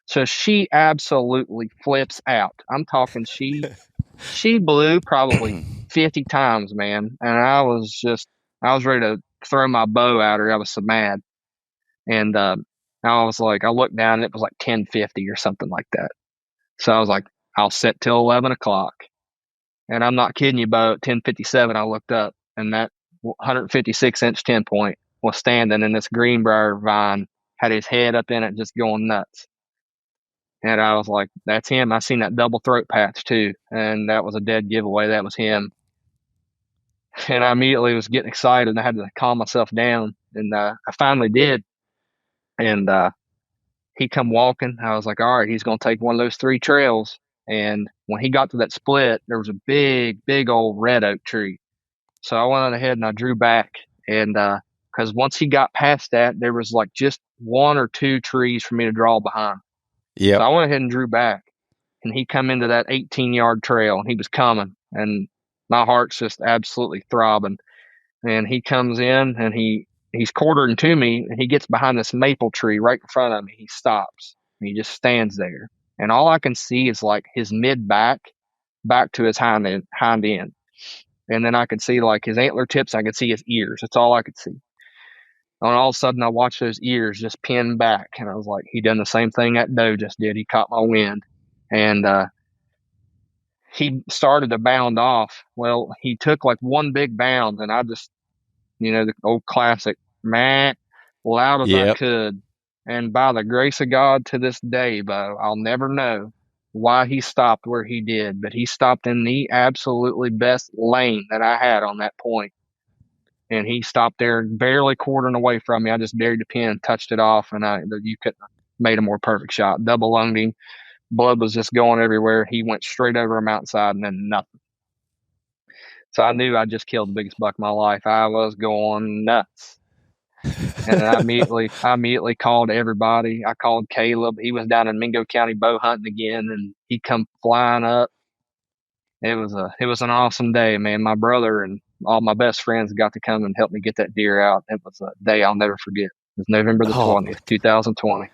So she absolutely flips out. I'm talking she blew probably 50 times, man. And I was ready to throw my bow at her. I was so mad. And I was like, I looked down and it was like 10:50 or something like that. So I was like, I'll set till 11 o'clock. And I'm not kidding you, Beau. At 10:57, I looked up and that 156-inch 10-point was standing in this greenbrier vine, had his head up in it, just going nuts. And I was like, that's him. I seen that double throat patch too. And that was a dead giveaway. That was him. And I immediately was getting excited and I had to calm myself down. And I finally did. And he come walking. I was like, all right, he's going to take one of those 3 trails. And when he got to that split, there was a big, big old red oak tree. So I went on ahead and I drew back. And because once he got past that, there was like just 1 or 2 trees for me to draw behind. Yeah. So I went ahead and drew back, and he come into that 18-yard trail, and he was coming, and my heart's just absolutely throbbing. And he comes in, and he's quartering to me, and he gets behind this maple tree right in front of me. He stops, and he just stands there, and all I can see is like his mid back to his hind end, and then I could see like his antler tips. I could see his ears. That's all I could see. And all of a sudden, I watched those ears just pin back, and I was like, he done the same thing that doe just did. He caught my wind, and he started to bound off. Well, he took like one big bound, and I just, the old classic, man, loud as I could. And by the grace of God, to this day, Beau, I'll never know why he stopped where he did, but he stopped in the absolutely best lane that I had on that point. And he stopped there, barely quartering away from me. I just buried the pin, touched it off, and you couldn't have made a more perfect shot. Double lunged him. Blood was just going everywhere. He went straight over a mountainside and then nothing. So I knew I just killed the biggest buck of my life. I was going nuts. And I immediately called everybody. I called Caleb. He was down in Mingo County bow hunting again, and he come flying up. It was an awesome day, man. My brother and all my best friends got to come and help me get that deer out. It was a day I'll never forget. It was November the 20th, 2020.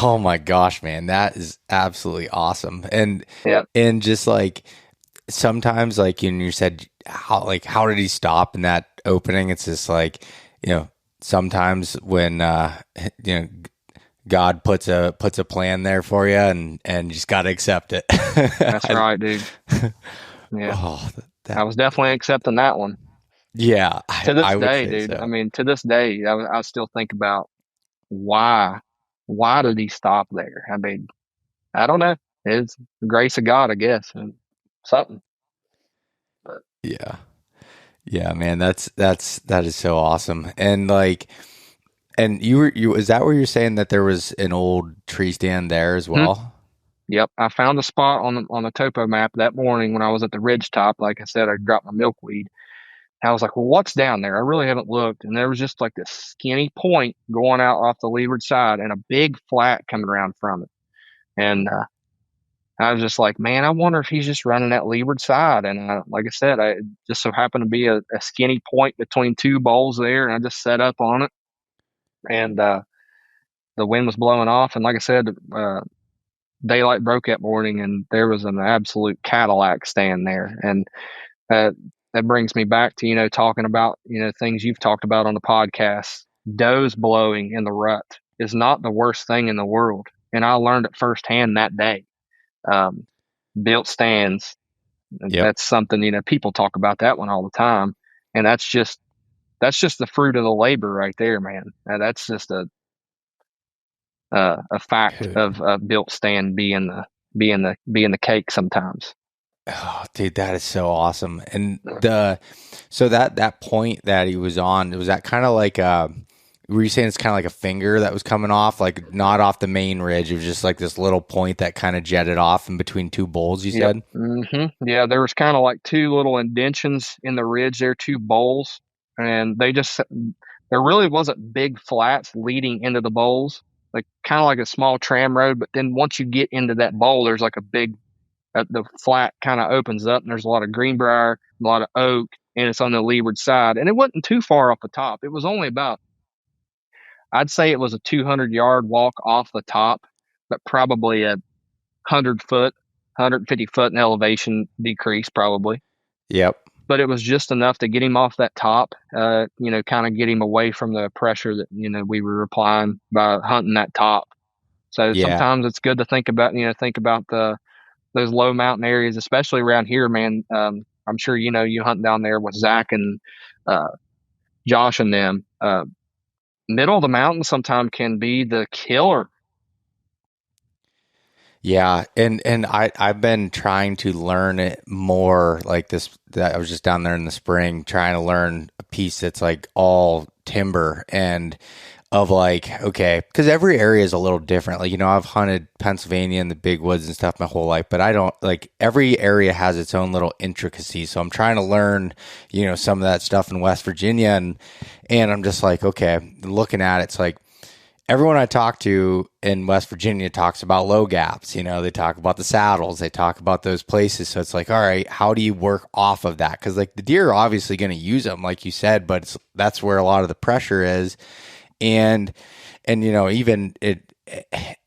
Oh my gosh, man. That is absolutely awesome. And just like sometimes like you said, how did he stop in that opening? It's just like, sometimes when, God puts a plan there for you and you just got to accept it. That's right, dude. Yeah. Oh, I was definitely accepting that one. Yeah, To this I would day, say dude. so. I mean, to this day, I still think about why did he stop there? I mean, I don't know. It's the grace of God, I guess, and something. But Yeah. Yeah, man, that is so awesome. And like, and is that where you're saying that there was an old tree stand there as hmm, well? yep, I found a spot on the topo map that morning when I was at the ridge top. Like I said, I dropped my milkweed. I was like, well, what's down there? I really haven't looked. And there was just like this skinny point going out off the leeward side and a big flat coming around from it. And I was just like, man, I wonder if he's just running that leeward side. And like I said, I it just so happened to be a skinny point between two bowls there. And I just set up on it. And the wind was blowing off. And like I said, daylight broke that morning and there was an absolute Cadillac stand there. And uh, that brings me back to, talking about, things you've talked about on the podcast. Does blowing in the rut is not the worst thing in the world. And I learned it firsthand that day. Um, Built stands, Yep. that's something, people talk about that one all the time. And that's just the fruit of the labor right there, man. That's just a fact of a built stand being the cake sometimes. Oh, dude, that is so awesome. And so that point that he was on, was that kind of like were you saying it's kind of like a finger that was coming off, like not off the main ridge? It was just like this little point that kind of jetted off in between two bowls, you Yep. said? Yeah, there was kind of like two little indentions in the ridge there, two bowls, and there really wasn't big flats leading into the bowls, like kind of like a small tram road. But then once you get into that bowl, there's like a big, the flat kind of opens up, and there's a lot of greenbrier, a lot of oak, and it's on the leeward side, and it wasn't too far off the top. It was only about, I'd say it was a 200-yard walk off the top, but probably a 100 foot, 150 foot in elevation decrease probably. Yep. But it was just enough to get him off that top, kind of get him away from the pressure that, we were applying by hunting that top. So Yeah. sometimes it's good to think about, those low mountain areas, especially around here, man. I'm sure, you hunt down there with Zach and uh, Josh and them. Middle of the mountain sometimes can be the killer. Yeah, and I've been trying to learn it more like this. That I was just down there in the spring trying to learn a piece that's like all timber and of like, okay, because every area is a little different. Like, I've hunted Pennsylvania and the big woods and stuff my whole life, but I don't like every area has its own little intricacies. So I'm trying to learn, some of that stuff in West Virginia and I'm just like, okay, looking at it, it's like everyone I talk to in West Virginia talks about low gaps. They talk about the saddles, they talk about those places. So it's like, all right, how do you work off of that? Because like the deer are obviously going to use them, like you said, but that's where a lot of the pressure is. And even it.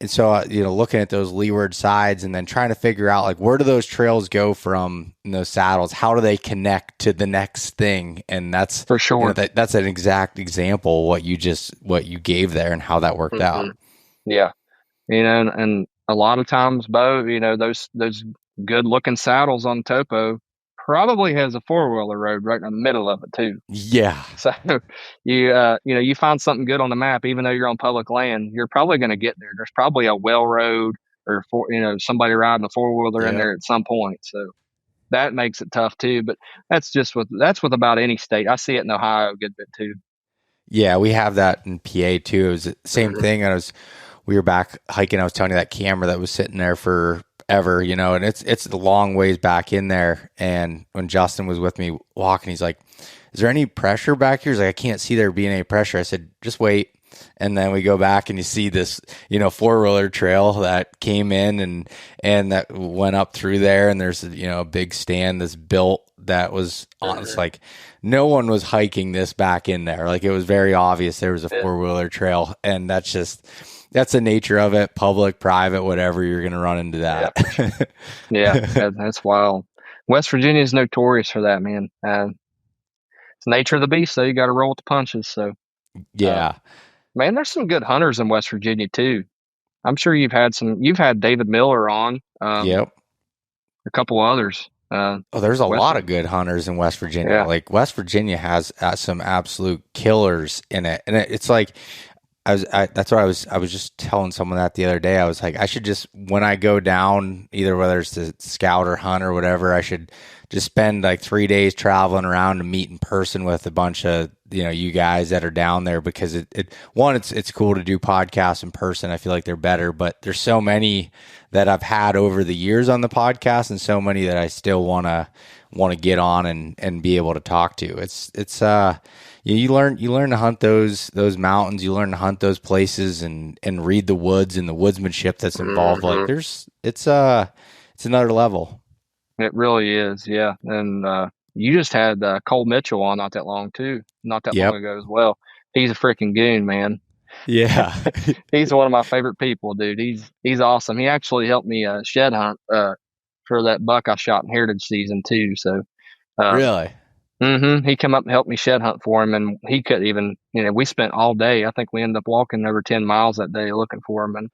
And so, looking at those leeward sides and then trying to figure out like where do those trails go from in those saddles? How do they connect to the next thing? And that's For sure. That's an exact example what you gave there and how that worked out. Yeah. And a lot of times, Beau, those good looking saddles on topo probably has a 4-wheeler road right in the middle of it too. Yeah. So you find something good on the map, even though you're on public land, you're probably going to get there. There's probably a well road or somebody riding a 4-wheeler in there at some point. So that makes it tough too. But that's with about any state. I see it in Ohio a good bit too. Yeah, we have that in PA too. It was the same thing. We were back hiking. I was telling you that camera that was sitting there forever, and it's the long ways back in there. And when Justin was with me walking, he's like, "Is there any pressure back here?" He's like, "I can't see there being any pressure." I said, "Just wait." And then we go back and you see this, 4-wheeler trail that came in and that went up through there. And there's, a big stand that's built that was on. It's like no one was hiking this back in there. Like it was very obvious there was a 4-wheeler trail. And that's the nature of it. Public, private, whatever, you're going to run into that. Yeah, that's wild. West Virginia is notorious for that, man. It's the nature of the beast, so you got to roll with the punches. So yeah. Man, there's some good hunters in West Virginia too. I'm sure you've had David Miller on. Yep. A couple others. There's a West, lot of good hunters in West Virginia. Yeah. Like West Virginia has some absolute killers in it, and it's like that's what I was just telling someone that the other day. I was like, I should just, when I go down, either whether it's to scout or hunt or whatever, I should just spend like 3 days traveling around to meet in person with a bunch of, you guys that are down there, because it's cool to do podcasts in person. I feel like they're better, but there's so many that I've had over the years on the podcast, and so many that I still want to get on and be able to talk to. You learn to hunt those mountains. You learn to hunt those places and read the woods and the woodsmanship that's involved. Like it's another level. It really is, yeah. And you just had Cole Mitchell on not that long ago as well. He's a freaking goon, man. Yeah, He's one of my favorite people, dude. He's awesome. He actually helped me shed hunt for that buck I shot in Heritage season too. So really. He come up and helped me shed hunt for him, and he couldn't even. We spent all day. I think we ended up walking over 10 miles that day looking for him, and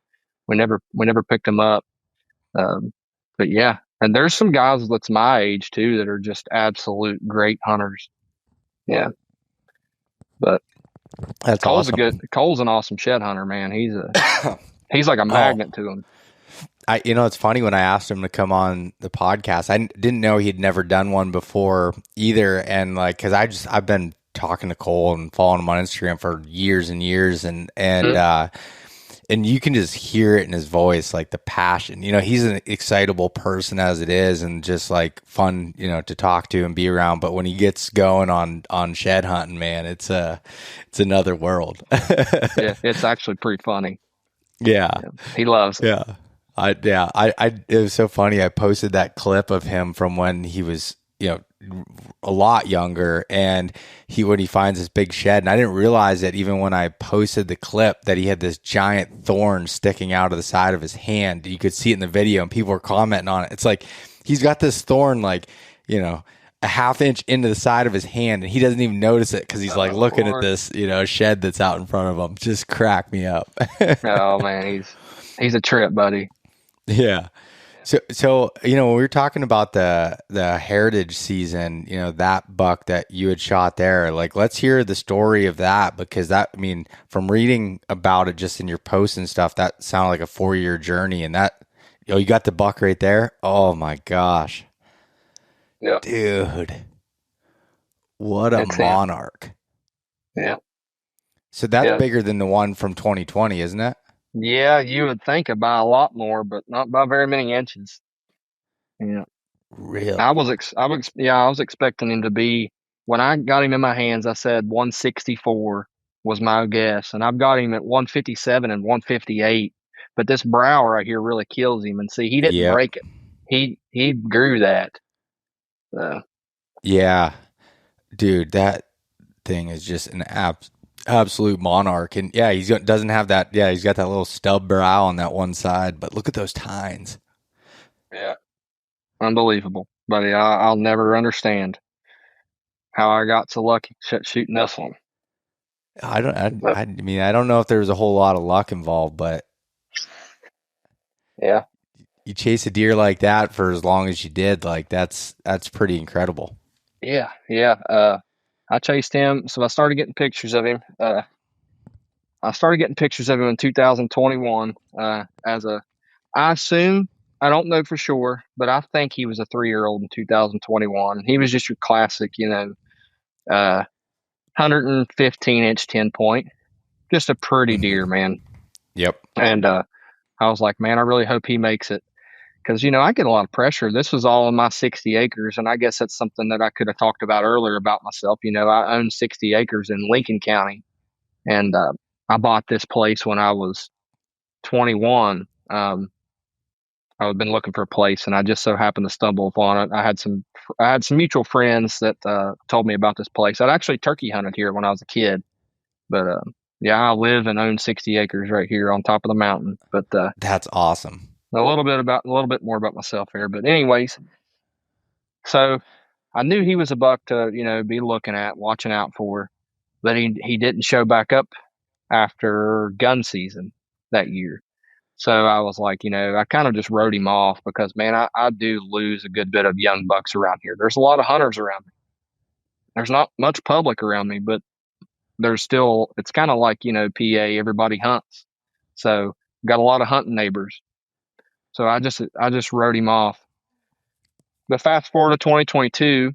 we never picked him up. But yeah, and there's some guys that's my age too that are just absolute great hunters. Yeah, but that's awesome. Cole's an awesome shed hunter, man. He's like a magnet to him. It's funny, when I asked him to come on the podcast, I didn't know he'd never done one before either. And like, cause I've been talking to Cole and following him on Instagram for years and years. And you can just hear it in his voice, like the passion, he's an excitable person as it is, and just like fun, to talk to and be around. But when he gets going on shed hunting, man, it's another world. Yeah. It's actually pretty funny. Yeah. He loves it. Yeah. It was so funny. I posted that clip of him from when he was, a lot younger, and when he finds this big shed, and I didn't realize that even when I posted the clip that he had this giant thorn sticking out of the side of his hand. You could see it in the video, and people were commenting on it. It's like he's got this thorn, like, a half inch into the side of his hand, and he doesn't even notice it because he's like looking at this, shed that's out in front of him. Just crack me up. Oh man, he's a trip, buddy. Yeah. So when we were talking about the Heritage season, that buck that you had shot there, like, let's hear the story of that, because from reading about it just in your posts and stuff, that sounded like a 4-year journey, and that, you got the buck right there. Oh my gosh. Yeah. Dude. What a monarch. Yeah. So that's bigger than the one from 2020, isn't it? Yeah, you would think about a lot more, but not by very many inches. Yeah. Really? I was expecting him to be, when I got him in my hands, I said 164 was my guess, and I've got him at 157 and 158. But this brow right here really kills him, and see, he didn't break it. He grew that. Yeah, dude, that thing is just an absolute monarch. And yeah, doesn't have that. Yeah, he's got that little stub brow on that one side, but look at those tines. Yeah, unbelievable, buddy. I'll never understand how I got so lucky shooting this one. I don't know if there was a whole lot of luck involved, but yeah, you chase a deer like that for as long as you did, like that's pretty incredible. Yeah. I chased him, so I started getting pictures of him. I started getting pictures of him in 2021. I assume, I don't know for sure, but I think he was a 3-year-old in 2021. He was just your classic, 115-inch 10-point, just a pretty deer, man. Yep. And I was like, man, I really hope he makes it. Because, I get a lot of pressure. This was all in my 60 acres, and I guess that's something that I could have talked about earlier about myself. I own 60 acres in Lincoln County, and I bought this place when I was 21. I've been looking for a place, and I just so happened to stumble upon it. I had some mutual friends that told me about this place. I'd actually turkey hunted here when I was a kid, but I live and own 60 acres right here on top of the mountain. But that's awesome. A little bit more about myself here, but anyways, so I knew he was a buck to, be watching out for, but he didn't show back up after gun season that year. So I was like, I kind of just wrote him off because, man, I do lose a good bit of young bucks around here. There's a lot of hunters around me. There's not much public around me, but there's still, it's kind of like, PA, everybody hunts. So got a lot of hunting neighbors. So I just wrote him off. But fast forward to 2022,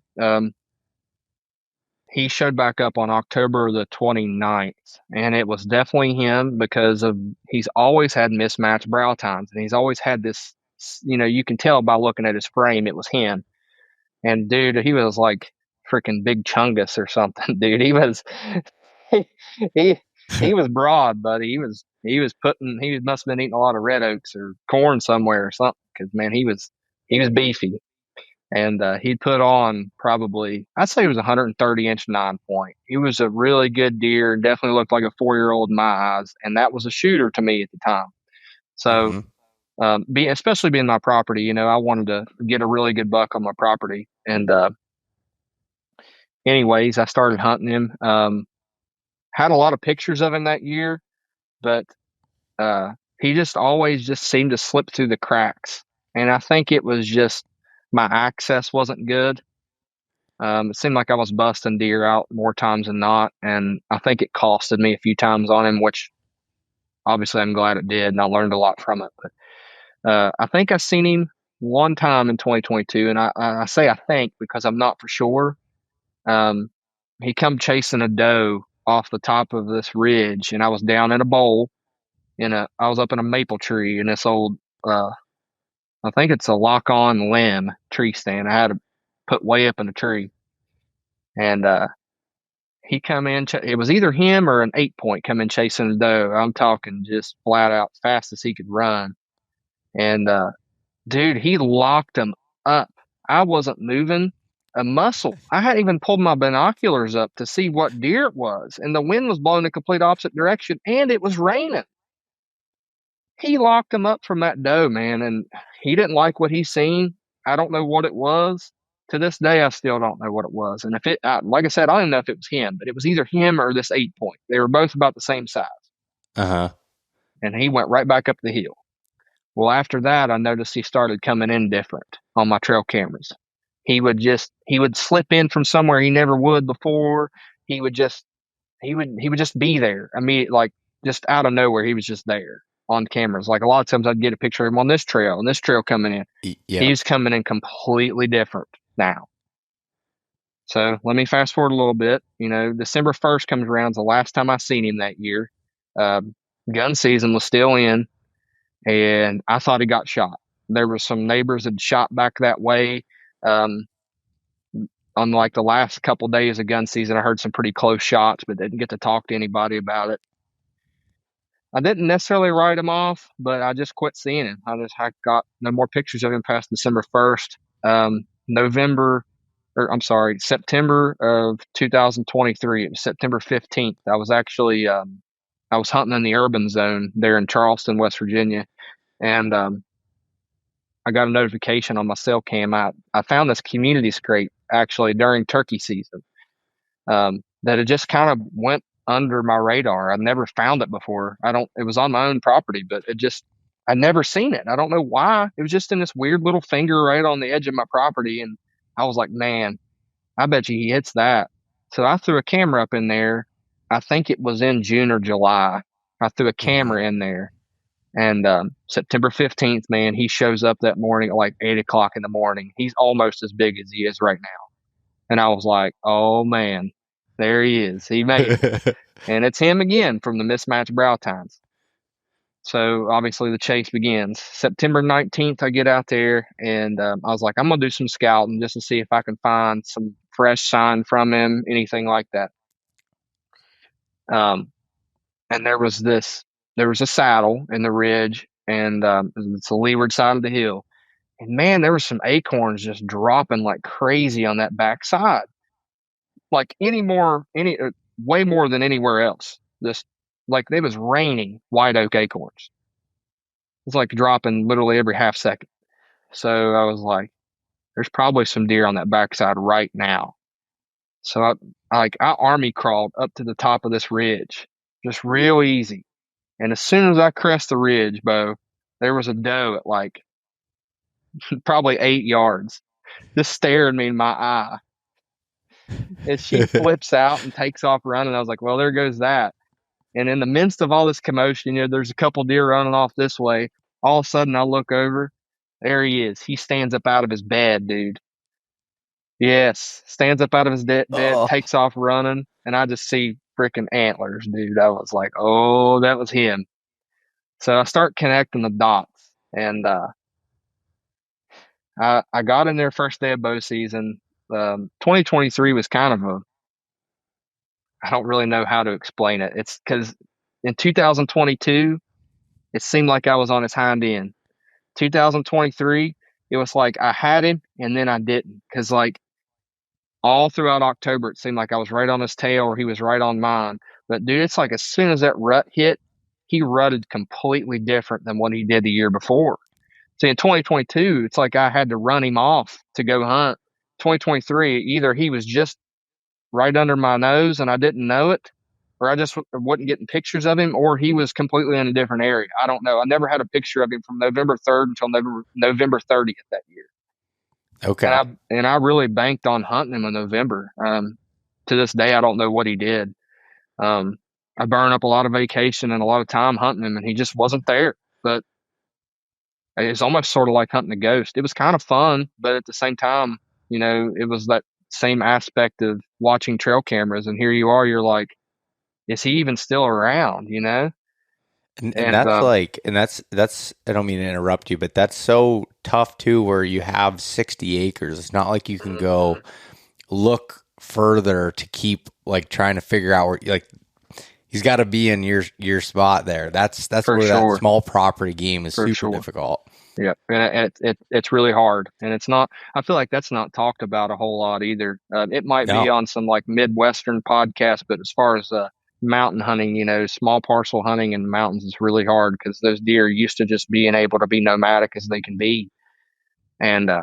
he showed back up on October the 29th, and it was definitely him because he's always had mismatched brow tines, and he's always had this, you can tell by looking at his frame, it was him. And dude, he was like freaking Big Chungus or something, dude. He was, he, he was broad, buddy. He must have been eating a lot of red oaks or corn somewhere or something. Cause man, he was beefy. And he'd put on probably, I'd say he was 130-inch 9-point. He was a really good deer and definitely looked like a 4-year-old in my eyes. And that was a shooter to me at the time. So, especially being my property, I wanted to get a really good buck on my property. And anyways, I started hunting him. Had a lot of pictures of him that year, but he just always just seemed to slip through the cracks. And I think it was just my access wasn't good. It seemed like I was busting deer out more times than not, and I think it costed me a few times on him, which obviously I'm glad it did, and I learned a lot from it. But I think I seen him one time in 2022, and I say I think because I'm not for sure. He come chasing a doe off the top of this ridge, and I was down in a bowl. I was up in a maple tree in this old, I think it's a lock-on limb tree stand. I had to put way up in the tree, and he come in. It was either him or an 8-point come in chasing a doe. I'm talking just flat out fast as he could run, and dude, he locked him up. I wasn't moving a muscle. I hadn't even pulled my binoculars up to see what deer it was, and the wind was blowing the complete opposite direction, and it was raining. He locked him up from that doe, man, and he didn't like what he seen. I don't know what it was. To this day, I still don't know what it was. And if like I said, I don't even know if it was him, but it was either him or this 8-point. They were both about the same size. And he went right back up the hill. Well, after that, I noticed he started coming in different on my trail cameras. He would slip in from somewhere he never would before. He would just be there. I mean, like just out of nowhere, he was just there on cameras. Like a lot of times I'd get a picture of him on this trail coming in. Yeah. He's coming in completely different now. So let me fast forward a little bit. December 1st comes around. It's the last time I seen him that year. Gun season was still in, and I thought he got shot. There were some neighbors that shot back that way. On like the last couple of days of gun season, I heard some pretty close shots, but didn't get to talk to anybody about it. I didn't necessarily write him off, but I just quit seeing him. I got no more pictures of him past December 1st. September of 2023. It was September 15th. I was actually, I was hunting in the urban zone there in Charleston, West Virginia. And I got a notification on my cell cam. I found this community scrape actually during turkey season that it just kind of went under my radar. I've never found it before. It was on my own property, but I'd never seen it. I don't know why. It was just in this weird little finger right on the edge of my property. And I was like, man, I bet you he hits that. So I threw a camera up in there. I think it was in June or July. I threw a camera in there. And September 15th, man, he shows up that morning at like 8 o'clock in the morning. He's almost as big as he is right now. And I was like, oh, man, there he is. He made it. And it's him again from the mismatched brow tines. So obviously the chase begins. September 19th, I get out there, and I was like, I'm going to do some scouting just to see if I can find some fresh sign from him, anything like that. And there was a saddle in the ridge, and it's the leeward side of the hill. And man, there were some acorns just dropping like crazy on that back side. Like way more than anywhere else. Just like it was raining white oak acorns. It's like dropping literally every half second. So I was like, there's probably some deer on that backside right now. So I army crawled up to the top of this ridge, just real easy. And as soon as I crest the ridge, Beau, there was a doe at like probably 8 yards, just staring me in my eye. And she flips out and takes off running. I was like, well, there goes that. And in the midst of all this commotion, there's a couple deer running off this way. All of a sudden, I look over. There he is. He stands up out of his bed, dude. Yes, stands up out of his bed, Oh, takes off running, and I just see freaking antlers, dude. I was like, oh, that was him. So I start connecting the dots, and I got in there first day of bow season. 2023 was kind of a, I don't really know how to explain it. It's because in 2022, it seemed like I was on his hind end. 2023, it was like I had him and then I didn't. Because like all throughout October, it seemed like I was right on his tail or he was right on mine. But dude, it's like as soon as that rut hit, he rutted completely different than what he did the year before. See, in 2022, it's like I had to run him off to go hunt. 2023, either he was just right under my nose and I didn't know it, or I just wasn't getting pictures of him, or he was completely in a different area. I don't know. I never had a picture of him from November 3rd until November 30th that year. okay. And I really banked on hunting him in November. To this day, I don't know what he did. I burned up a lot of vacation and a lot of time hunting him, and he just wasn't there. But it's almost sort of like hunting a ghost. It was kind of fun, but at the same time, it was that same aspect of watching trail cameras. And here you are, you're like, is he even still around? And And that's like, and that's, I don't mean to interrupt you, but that's so tough too, where you have 60 acres. It's not like you can go look further to keep like trying to figure out where, like, he's got to be in your spot there. That's For where sure. that small property game is For super sure. difficult. Yeah, and it's really hard, and it's not. I feel like that's not talked about a whole lot either. It might be No. on some like Midwestern podcast, but as far as mountain hunting, small parcel hunting in the mountains is really hard because those deer are used to just being able to be nomadic as they can be, and a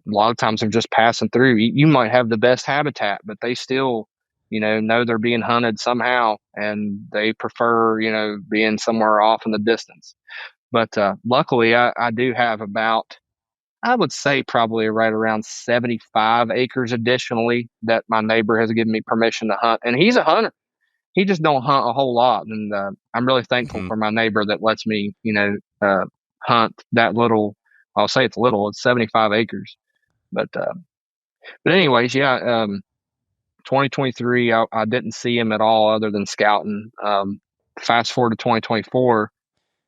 lot of times they're just passing through. You might have the best habitat, but they still, know they're being hunted somehow, and they prefer, being somewhere off in the distance. But luckily, I do have about, I would say probably right around 75 acres additionally that my neighbor has given me permission to hunt. And he's a hunter. He just don't hunt a whole lot. And I'm really thankful for my neighbor that lets me, hunt that little. I'll say it's little. It's 75 acres. But anyways, yeah. 2023, I didn't see him at all other than scouting. Fast forward to 2024.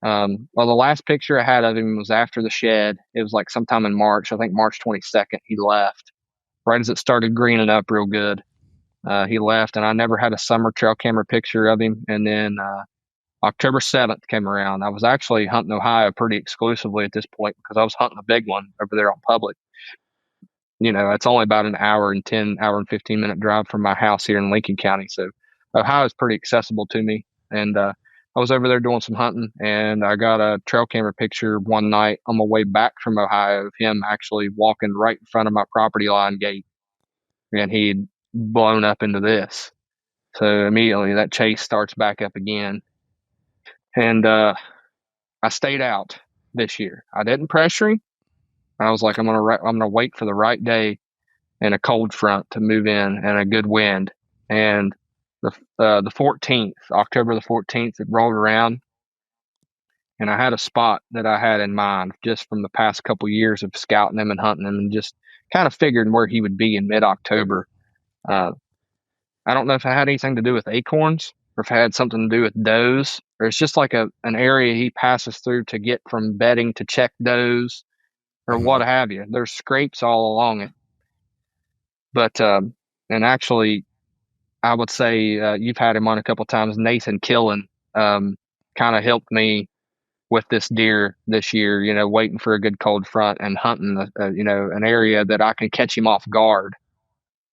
Well, the last picture I had of him was after the shed. It was like sometime in March. I think March 22nd, he left right as it started greening up real good. He left, and I never had a summer trail camera picture of him. And then October 7th came around. I was actually hunting Ohio pretty exclusively at this point because I was hunting a big one over there on public. It's only about an hour and 15-minute drive from my house here in Lincoln County. So Ohio is pretty accessible to me. And I was over there doing some hunting, and I got a trail camera picture one night on my way back from Ohio of him actually walking right in front of my property line gate, and he'd blown up into this. So immediately that chase starts back up again. And I stayed out this year. I didn't pressure him. I was like, I'm gonna wait for the right day and a cold front to move in and a good wind. And the 14th, October the 14th, it rolled around, and I had a spot that I had in mind just from the past couple years of scouting him and hunting him, and just kind of figured where he would be in mid-October. I don't know if it had anything to do with acorns or if it had something to do with does, or it's just like an area he passes through to get from bedding to check does or what have you. There's scrapes all along it. But, and actually, I would say you've had him on a couple times. Nathan Killen kind of helped me with this deer this year, waiting for a good cold front and hunting, an area that I can catch him off guard,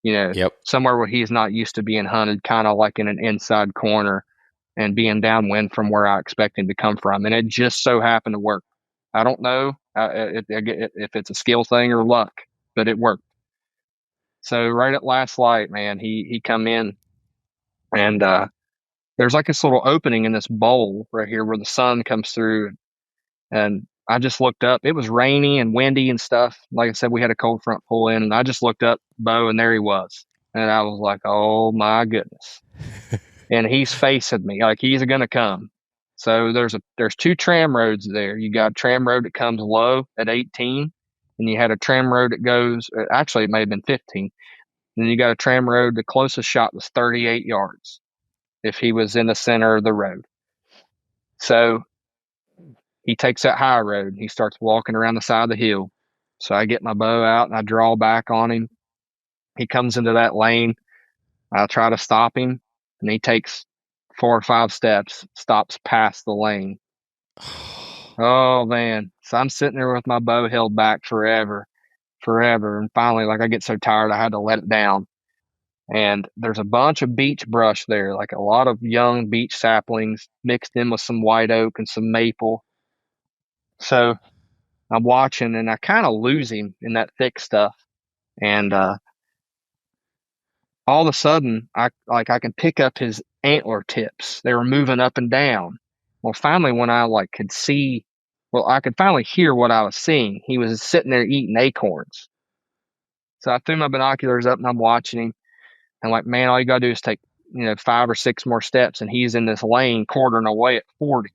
Yep. somewhere where he's not used to being hunted, kind of like in an inside corner and being downwind from where I expect him to come from. And it just so happened to work. I don't know if it's a skill thing or luck, but it worked. So right at last light, man, he come in, and there's like this little opening in this bowl right here where the sun comes through. And I just looked up. It was rainy and windy and stuff. Like I said, we had a cold front pull in, and I just looked up Beau, and there he was. And I was like, oh my goodness. And he's facing me like he's going to come. So there's two tram roads there. You got a tram road that comes low at 18, and you had a tram road that goes, actually, it may have been 15. And then you got a tram road. The closest shot was 38 yards if he was in the center of the road. So he takes that high road and he starts walking around the side of the hill. So I get my bow out and I draw back on him. He comes into that lane. I try to stop him, and he takes 4 or 5 steps, stops past the lane. Oh man. So I'm sitting there with my bow held back forever. And finally, like, I get so tired, I had to let it down. And there's a bunch of beech brush there, like a lot of young beech saplings mixed in with some white oak and some maple. So I'm watching, and I kind of lose him in that thick stuff. And all of a sudden, I can pick up his antler tips. They were moving up and down. Well, finally, when I could see, I could finally hear what I was seeing. He was sitting there eating acorns. So I threw my binoculars up and I'm watching him. And like, man, all you gotta do is take 5 or 6 more steps, and he's in this lane quartering away at 40.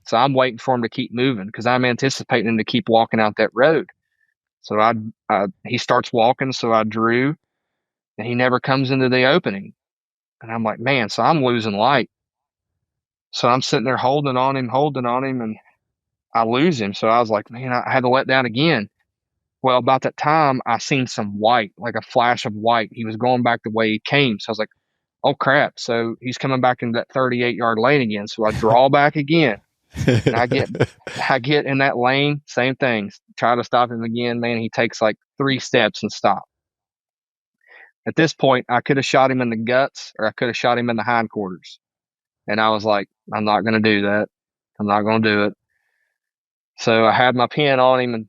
So I'm waiting for him to keep moving because I'm anticipating him to keep walking out that road. So he starts walking, so I drew, and he never comes into the opening. And I'm like, man, so I'm losing light. So I'm sitting there holding on him, and I lose him. So I was like, man, I had to let down again. Well, about that time, I seen some white, like a flash of white. He was going back the way he came. So I was like, oh crap. So he's coming back into that 38-yard lane again. So I draw back again. And I get in that lane, same thing. Try to stop him again. Man, he takes like 3 steps and stop. At this point, I could have shot him in the guts, or I could have shot him in the hindquarters. And I was like, I'm not going to do that. I'm not going to do it. So I had my pin on him, and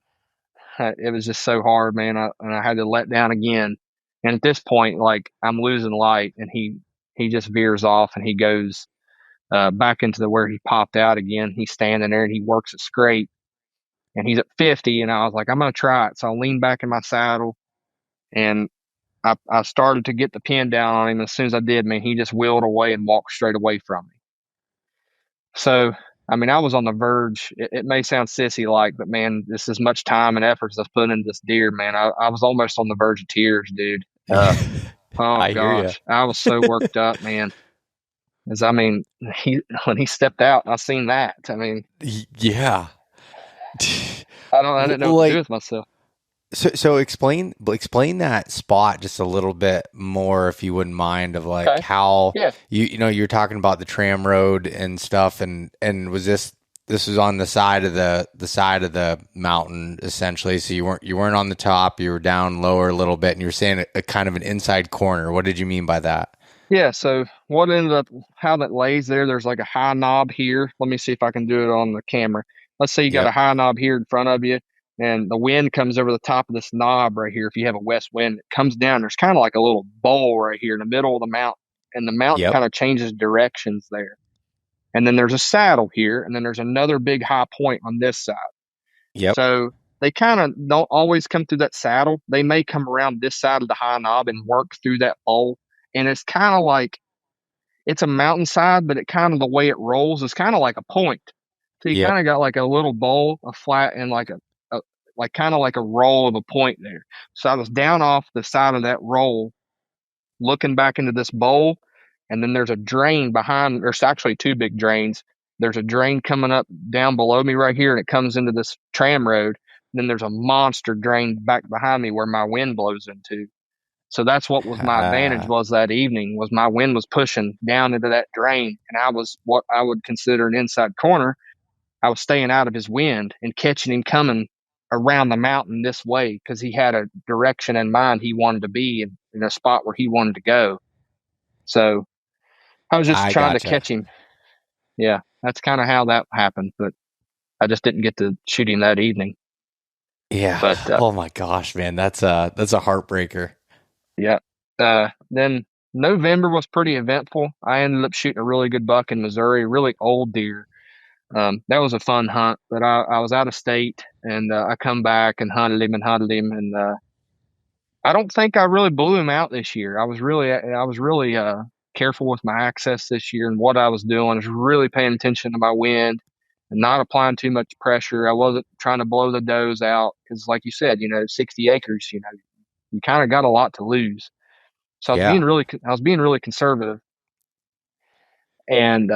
it was just so hard, man. And I had to let down again. And at this point, like, I'm losing light, and he just veers off, and he goes back into where he popped out again. He's standing there, and he works it straight, and he's at 50. And I was like, I'm going to try it. So I leaned back in my saddle, and I started to get the pin down on him. As soon as I did, man, he just wheeled away and walked straight away from me. So, I mean, I was on the verge. It may sound sissy-like, but man, this is much time and effort I've put into this deer, man. I was almost on the verge of tears, dude. Oh gosh, I was so worked up, man. When he stepped out, I seen that. I mean, yeah. I didn't know what to do with myself. So explain that spot just a little bit more, if you wouldn't mind, of like how you're talking about the tram road and stuff, and was this was on the side of the mountain essentially. So you weren't on the top, you were down lower a little bit, and you were saying a kind of an inside corner. What did you mean by that? Yeah, so what ended up, how that lays there's like a high knob here. Let me see if I can do it on the camera. Let's say you got a high knob here in front of you, and the wind comes over the top of this knob right here. If you have a west wind, it comes down. There's kind of like a little bowl right here in the middle of the mountain, and the mountain kind of changes directions there. And then there's a saddle here, and then there's another big high point on this side. Yep. So they kind of don't always come through that saddle. They may come around this side of the high knob and work through that bowl. And it's kind of like, it's a mountainside, but it kind of, the way it rolls is kind of like a point. So you kind of got like a little bowl, a flat, and like kind of like a roll of a point there. So I was down off the side of that roll, looking back into this bowl, and then there's a drain behind. There's actually 2 big drains. There's a drain coming up down below me right here, and it comes into this tram road. And then there's a monster drain back behind me where my wind blows into. So that's what was my advantage was that evening, was my wind was pushing down into that drain, and I was what I would consider an inside corner. I was staying out of his wind and catching him coming around the mountain this way, because he had a direction in mind he wanted to be in a spot where he wanted to go. So I was just trying to catch him. Yeah, that's kind of how that happened, but I just didn't get to shoot him that evening. Yeah. But, oh my gosh, man, that's a heartbreaker. Yeah. Then November was pretty eventful. I ended up shooting a really good buck in Missouri, really old deer. That was a fun hunt, but I was out of state, and I come back and hunted him, and I don't think I really blew him out this year. I was really careful with my access this year, and what I was doing was really paying attention to my wind and not applying too much pressure. I wasn't trying to blow the does out because, like you said, 60 acres, you kind of got a lot to lose. So Yeah. I was being really conservative, and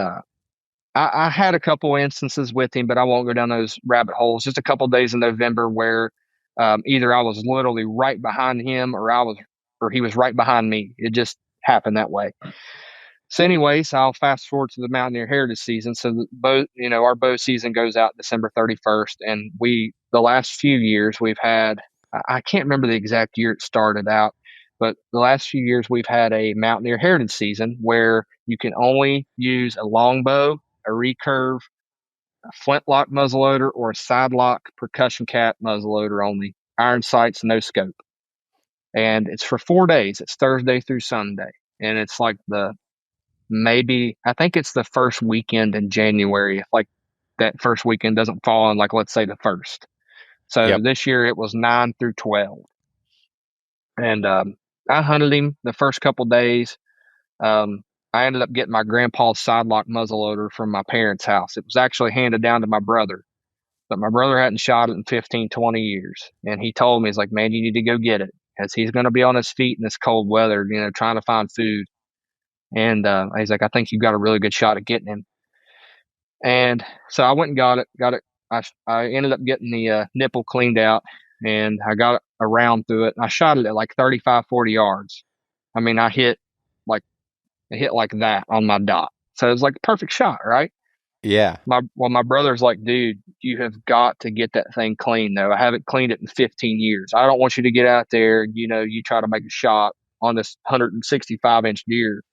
I had a couple instances with him, but I won't go down those rabbit holes. Just a couple days in November where either I was literally right behind him, or he was right behind me. It just happened that way. So, anyways, I'll fast forward to the Mountaineer Heritage season. So, our bow season goes out December 31st, and the last few years we've had, I can't remember the exact year it started out, but the last few years we've had a Mountaineer Heritage season where you can only use a longbow, a recurve, a flintlock muzzleloader, or a sidelock percussion cap muzzleloader only. Iron sights, no scope. And it's for 4 days. It's Thursday through Sunday. And it's like I think it's the first weekend in January. If like that first weekend doesn't fall on, like, let's say the first. So Yep. this year it was 9 through 12. And I hunted him the first couple days. I ended up getting my grandpa's sidelock muzzleloader from my parents' house. It was actually handed down to my brother, but my brother hadn't shot it in 15, 20 years. And he told me, he's like, man, you need to go get it because he's going to be on his feet in this cold weather, trying to find food. And he's like, I think you've got a really good shot at getting him. And so I went and got it. I ended up getting the nipple cleaned out, and I got a round through it. I shot it at like 35, 40 yards. I mean, I hit like that on my dot. So it was like a perfect shot, right? Yeah. My brother's like, dude, you have got to get that thing clean though. I haven't cleaned it in 15 years. I don't want you to get out there, you try to make a shot on this 165-inch deer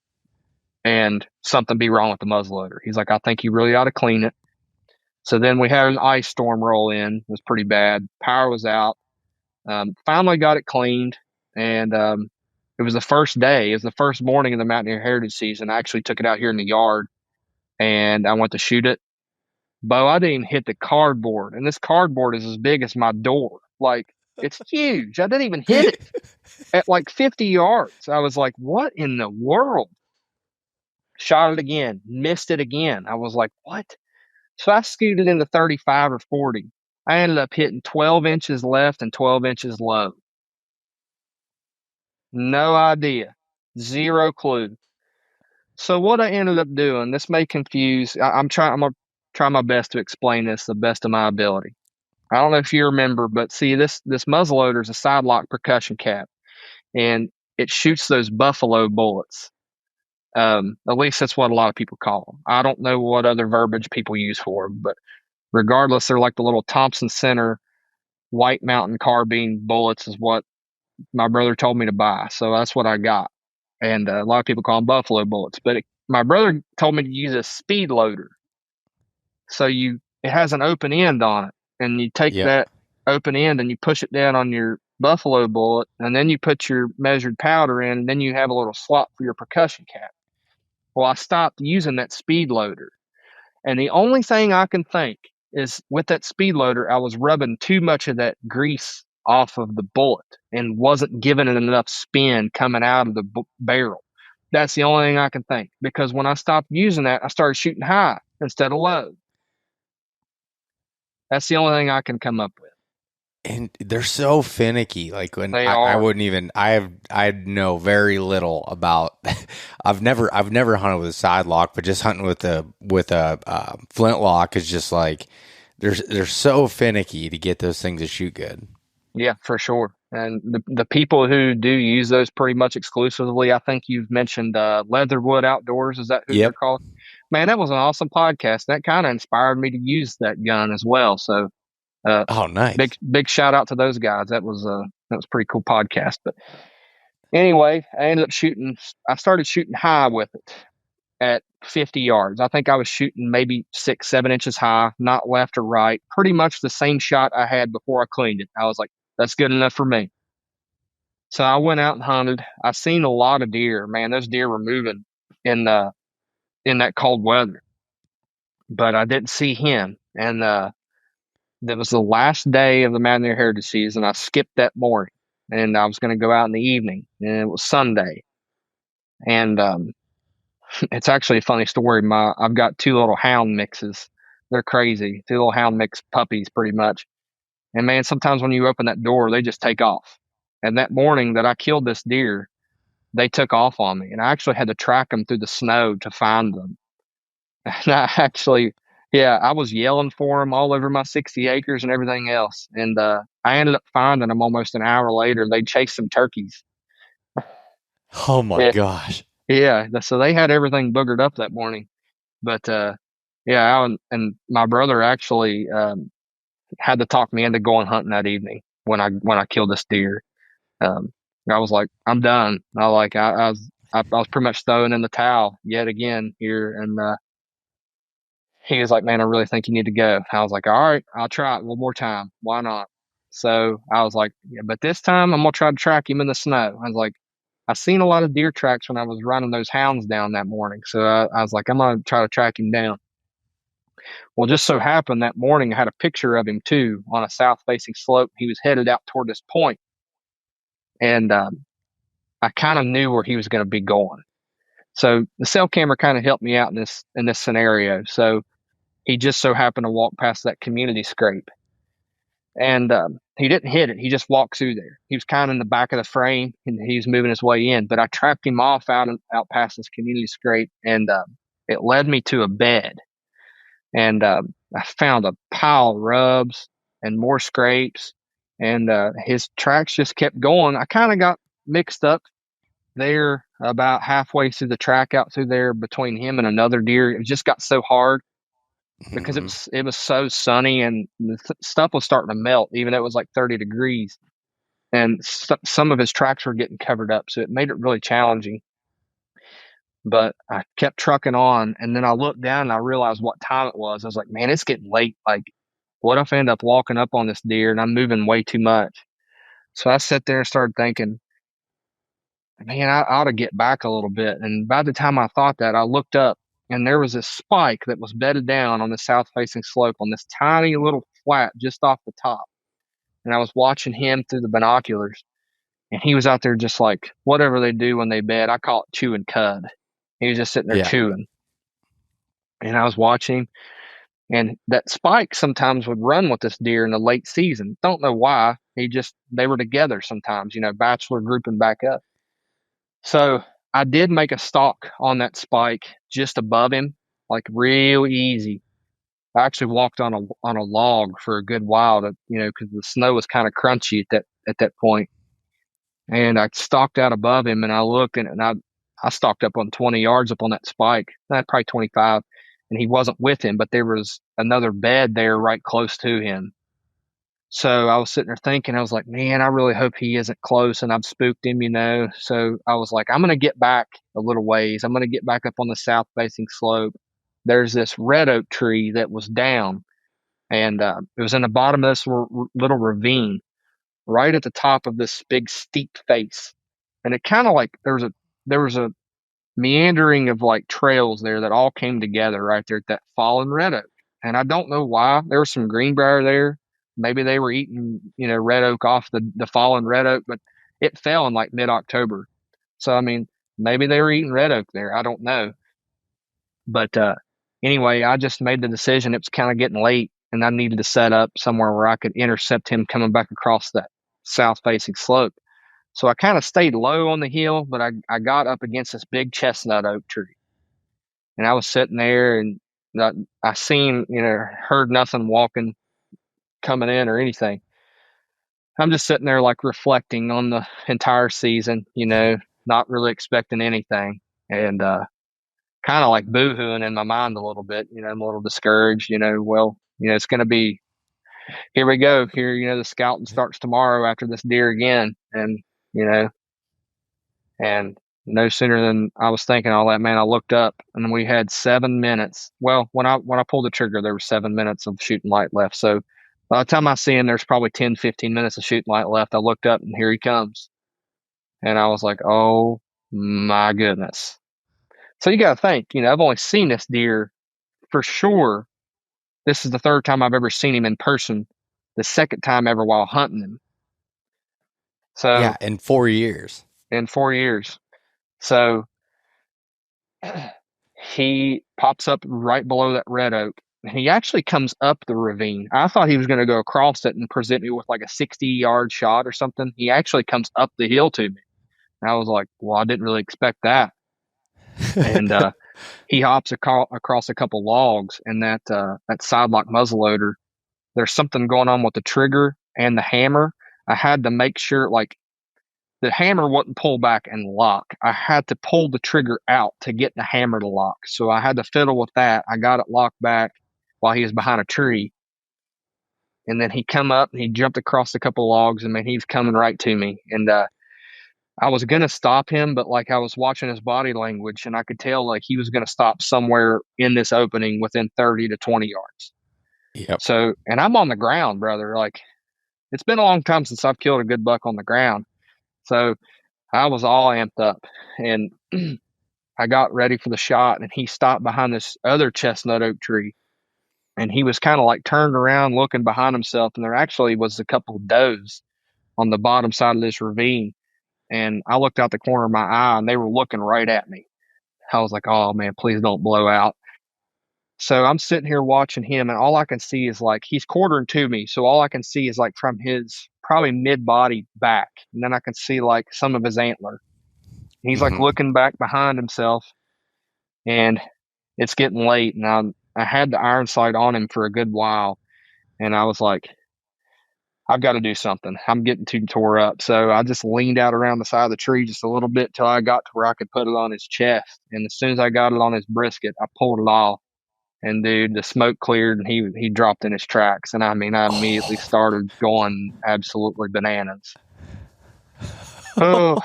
and something be wrong with the muzzleloader. He's like, I think you really ought to clean it. So then we had an ice storm roll in. It was pretty bad. Power was out. Finally got it cleaned, and it was the first day. It was the first morning of the Mountaineer Heritage season. I actually took it out here in the yard, and I went to shoot it. Beau, I didn't even hit the cardboard, and this cardboard is as big as my door. Like, it's huge. I didn't even hit it at like 50 yards. I was like, what in the world? Shot it again, missed it again. I was like, what? So I scooted into 35 or 40. I ended up hitting 12 inches left and 12 inches low. No idea. Zero clue. So what I ended up doing, this may confuse. I'm going to try my best to explain this the best of my ability. I don't know if you remember, but see, this muzzleloader is a sidelock percussion cap, and it shoots those buffalo bullets. At least that's what a lot of people call them. I don't know what other verbiage people use for them, but regardless, they're like the little Thompson Center White Mountain carbine bullets is what my brother told me to buy. So that's what I got. And a lot of people call them buffalo bullets, but my brother told me to use a speed loader. So it has an open end on it, and you take that open end and you push it down on your buffalo bullet, and then you put your measured powder in, and then you have a little slot for your percussion cap. Well, I stopped using that speed loader, and the only thing I can think is with that speed loader, I was rubbing too much of that grease off of the bullet and wasn't giving it enough spin coming out of the barrel. That's the only thing I can think, because when I stopped using that, I started shooting high instead of low. That's the only thing I can come up with. And they're so finicky. Like when I wouldn't even, I know very little about, I've never hunted with a side lock, but just hunting with a flintlock is just like, they're so finicky to get those things to shoot good. Yeah, for sure. And the people who do use those pretty much exclusively, I think you've mentioned Leatherwood Outdoors. Is that who they're called? Man, that was an awesome podcast. That kind of inspired me to use that gun as well. So, oh, nice! Big shout out to those guys. That was a pretty cool podcast. But anyway, I started shooting high with it at 50 yards. I think I was shooting maybe 6, 7 inches high, not left or right. Pretty much the same shot I had before I cleaned it. I was like, that's good enough for me. So I went out and hunted. I seen a lot of deer. Man, those deer were moving in that cold weather. but I didn't see him. And that was the last day of the Mountaineer Heritage season. I skipped that morning, and I was going to go out in the evening, and it was Sunday. And it's actually a funny story. I've got two little hound mixes. They're crazy. Two little hound mix puppies, pretty much. And man, sometimes when you open that door, they just take off. And that morning that I killed this deer, they took off on me, and I actually had to track them through the snow to find them. And I was yelling for them all over my 60 acres and everything else. And I ended up finding them almost an hour later. They chased some turkeys. Oh my Yeah, gosh. yeah. So they had everything boogered up that morning. But and my brother actually had to talk me into going hunting that evening when I killed this deer. Um, I was like, I'm done. I was pretty much throwing in the towel yet again here, and he was like, "Man, I really think you need to go." I was like, "All right, I'll try it one more time. Why not?" So I was like, "Yeah, but this time I'm gonna try to track him in the snow." I was like, I seen a lot of deer tracks when I was running those hounds down that morning, so I was like, I'm gonna try to track him down. Well, just so happened that morning I had a picture of him too on a south-facing slope. He was headed out toward this point, and I kind of knew where he was going to be going. So the cell camera kind of helped me out in this scenario. So he just so happened to walk past that community scrape, and he didn't hit it. He just walked through there. He was kind of in the back of the frame, and he was moving his way in. But I tracked him off out past this community scrape, and it led me to a bed. And I found a pile of rubs and more scrapes, and his tracks just kept going. I kind of got mixed up there about halfway through the track out through there between him and another deer. It just got so hard because it was so sunny, and the stuff was starting to melt, even though it was like 30 degrees. And some of his tracks were getting covered up, so it made it really challenging. But I kept trucking on, and then I looked down and I realized what time it was. I was like, man, it's getting late. Like, what if I end up walking up on this deer and I'm moving way too much? So I sat there and started thinking, man, I ought to get back a little bit. And by the time I thought that, I looked up, and there was this spike that was bedded down on the south facing slope on this tiny little flat just off the top. And I was watching him through the binoculars, and he was out there just like whatever they do when they bed. I call it chewing cud. He was just sitting there chewing. And I was watching, and that spike sometimes would run with this deer in the late season. Don't know why. They were together sometimes, bachelor grouping back up. So I did make a stalk on that spike just above him, like real easy. I actually walked on a log for a good while because the snow was kind of crunchy at that point. And I stalked out above him, and I looked, and I stalked up on 20 yards up on that spike, probably 25, and he wasn't with him, but there was another bed there right close to him. So I was sitting there thinking, I was like, man, I really hope he isn't close and I've spooked him, So I was like, I'm going to get back a little ways. I'm going to get back up on the south facing slope. There's this red oak tree that was down, and it was in the bottom of this little ravine right at the top of this big steep face. And it kind of like there was a meandering of like trails there that all came together right there at that fallen red oak. And I don't know why. There was some greenbrier there. Maybe they were eating, red oak off the fallen red oak, but it fell in like mid-October. So, I mean, maybe they were eating red oak there. I don't know. But anyway, I just made the decision. It was kind of getting late, and I needed to set up somewhere where I could intercept him coming back across that south-facing slope. So I kind of stayed low on the hill, but I got up against this big chestnut oak tree. And I was sitting there, and I seen, heard nothing walking, coming in or anything. I'm just sitting there like reflecting on the entire season, not really expecting anything. And kind of like boo-hooing in my mind a little bit, I'm a little discouraged, it's going to be, here we go. Here, the scouting starts tomorrow after this deer again. And, and no sooner than I was thinking all that, man, I looked up, and we had 7 minutes. Well, when I pulled the trigger, there was 7 minutes of shooting light left. So by the time I see him, there's probably 10, 15 minutes of shooting light left. I looked up, and here he comes. And I was like, oh my goodness. So you got to think, I've only seen this deer for sure, this is the third time I've ever seen him in person, the second time ever while hunting him. So Yeah, in 4 years. in 4 years. So he pops up right below that red oak. And he actually comes up the ravine. I thought he was going to go across it and present me with like a 60-yard shot or something. He actually comes up the hill to me. And I was like, well, I didn't really expect that. And he hops across a couple logs, and that sidelock muzzleloader, there's something going on with the trigger and the hammer. I had to make sure, like, the hammer wouldn't pull back and lock. I had to pull the trigger out to get the hammer to lock. So I had to fiddle with that. I got it locked back while he was behind a tree. And then he come up and he jumped across a couple logs, and man, he was coming right to me. And I was going to stop him, but like I was watching his body language, and I could tell like he was going to stop somewhere in this opening within 30 to 20 yards. Yep. So, and I'm on the ground, brother. Like, it's been a long time since I've killed a good buck on the ground. So I was all amped up, and I got ready for the shot, and he stopped behind this other chestnut oak tree, and he was kind of like turned around looking behind himself, and there actually was a couple of does on the bottom side of this ravine. And I looked out the corner of my eye, and they were looking right at me. I was like, oh man, please don't blow out. So I'm sitting here watching him, and all I can see is like he's quartering to me. So all I can see is like from his probably mid body back. And then I can see like some of his antler. He's like looking back behind himself, and it's getting late. And I had the iron sight on him for a good while. And I was like, I've got to do something. I'm getting too tore up. So I just leaned out around the side of the tree just a little bit till I got to where I could put it on his chest. And as soon as I got it on his brisket, I pulled it off. And dude, the smoke cleared, and he dropped in his tracks. And I mean, I immediately started going absolutely bananas. Oh,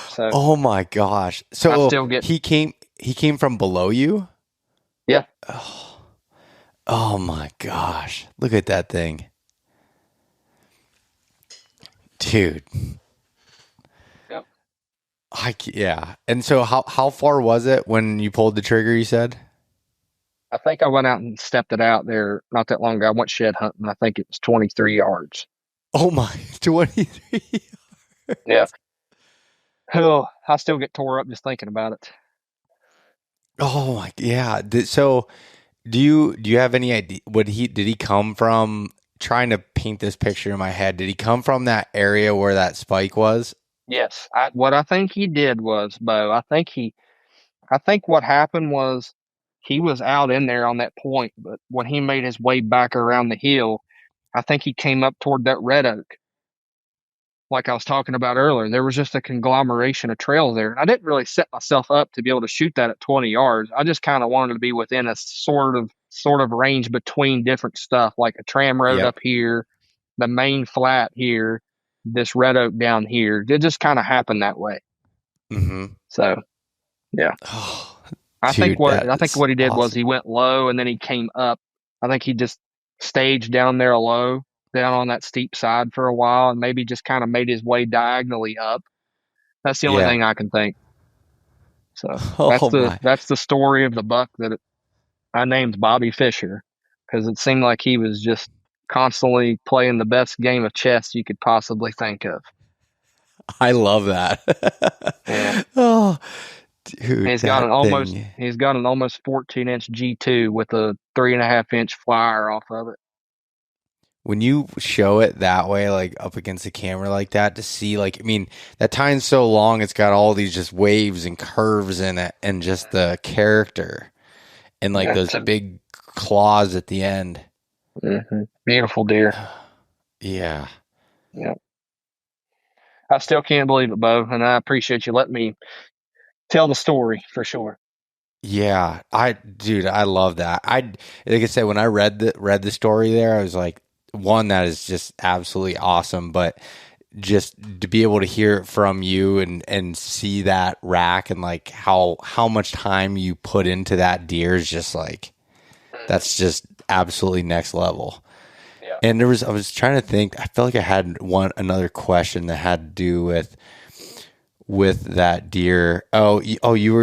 so Oh my gosh! So I still get, he came from below you. yeah. Oh my gosh! Look at that thing, dude. Yep. Yeah. And so how far was it when you pulled the trigger? You said. I think I went out and stepped it out there not that long ago. I went shed hunting. I think it was 23 yards. Oh my, 23. Yeah. Oh, I still get tore up just thinking about it. Oh my, yeah. So do you have any idea did he come from? Trying to paint this picture in my head. Did he come from that area where that spike was? Yes. What I think he did was, Beau, I think what happened was he was out in there on that point, but when he made his way back around the hill, I think he came up toward that red oak. Like I was talking about earlier, there was just a conglomeration of trails there. I didn't really set myself up to be able to shoot that at 20 yards. I just kind of wanted to be within a sort of range between different stuff, like a tram road up here, the main flat here, this red oak down here. It just kind of happened that way. Mm-hmm. So, yeah. Oh, I think what he did awesome. was he went low and then he came up. I think he just staged down there low, down on that steep side for a while, and maybe just kind of made his way diagonally up. That's the only thing I can think. So that's the story of the buck that I named Bobby Fischer, because it seemed like he was just constantly playing the best game of chess you could possibly think of. I love that. Yeah. Oh, dude, he's got an almost 14-inch G2 with a 3.5-inch flyer off of it. When you show it that way, like up against the camera like that, to see, like, I mean, that time's so long, it's got all these just waves and curves in it, and just the character, and like those big claws at the end. Mm-hmm. Beautiful deer. Yeah. Yeah. I still can't believe it, Beau, and I appreciate you letting me tell the story for sure. Yeah, I love that. Like I said, when I read the story there, I was like, one, that is just absolutely awesome, but just to be able to hear it from you and see that rack and like how much time you put into that deer is just like, that's just absolutely next level. Yeah. And I was trying to think, I felt like I had another question that had to do with that deer. You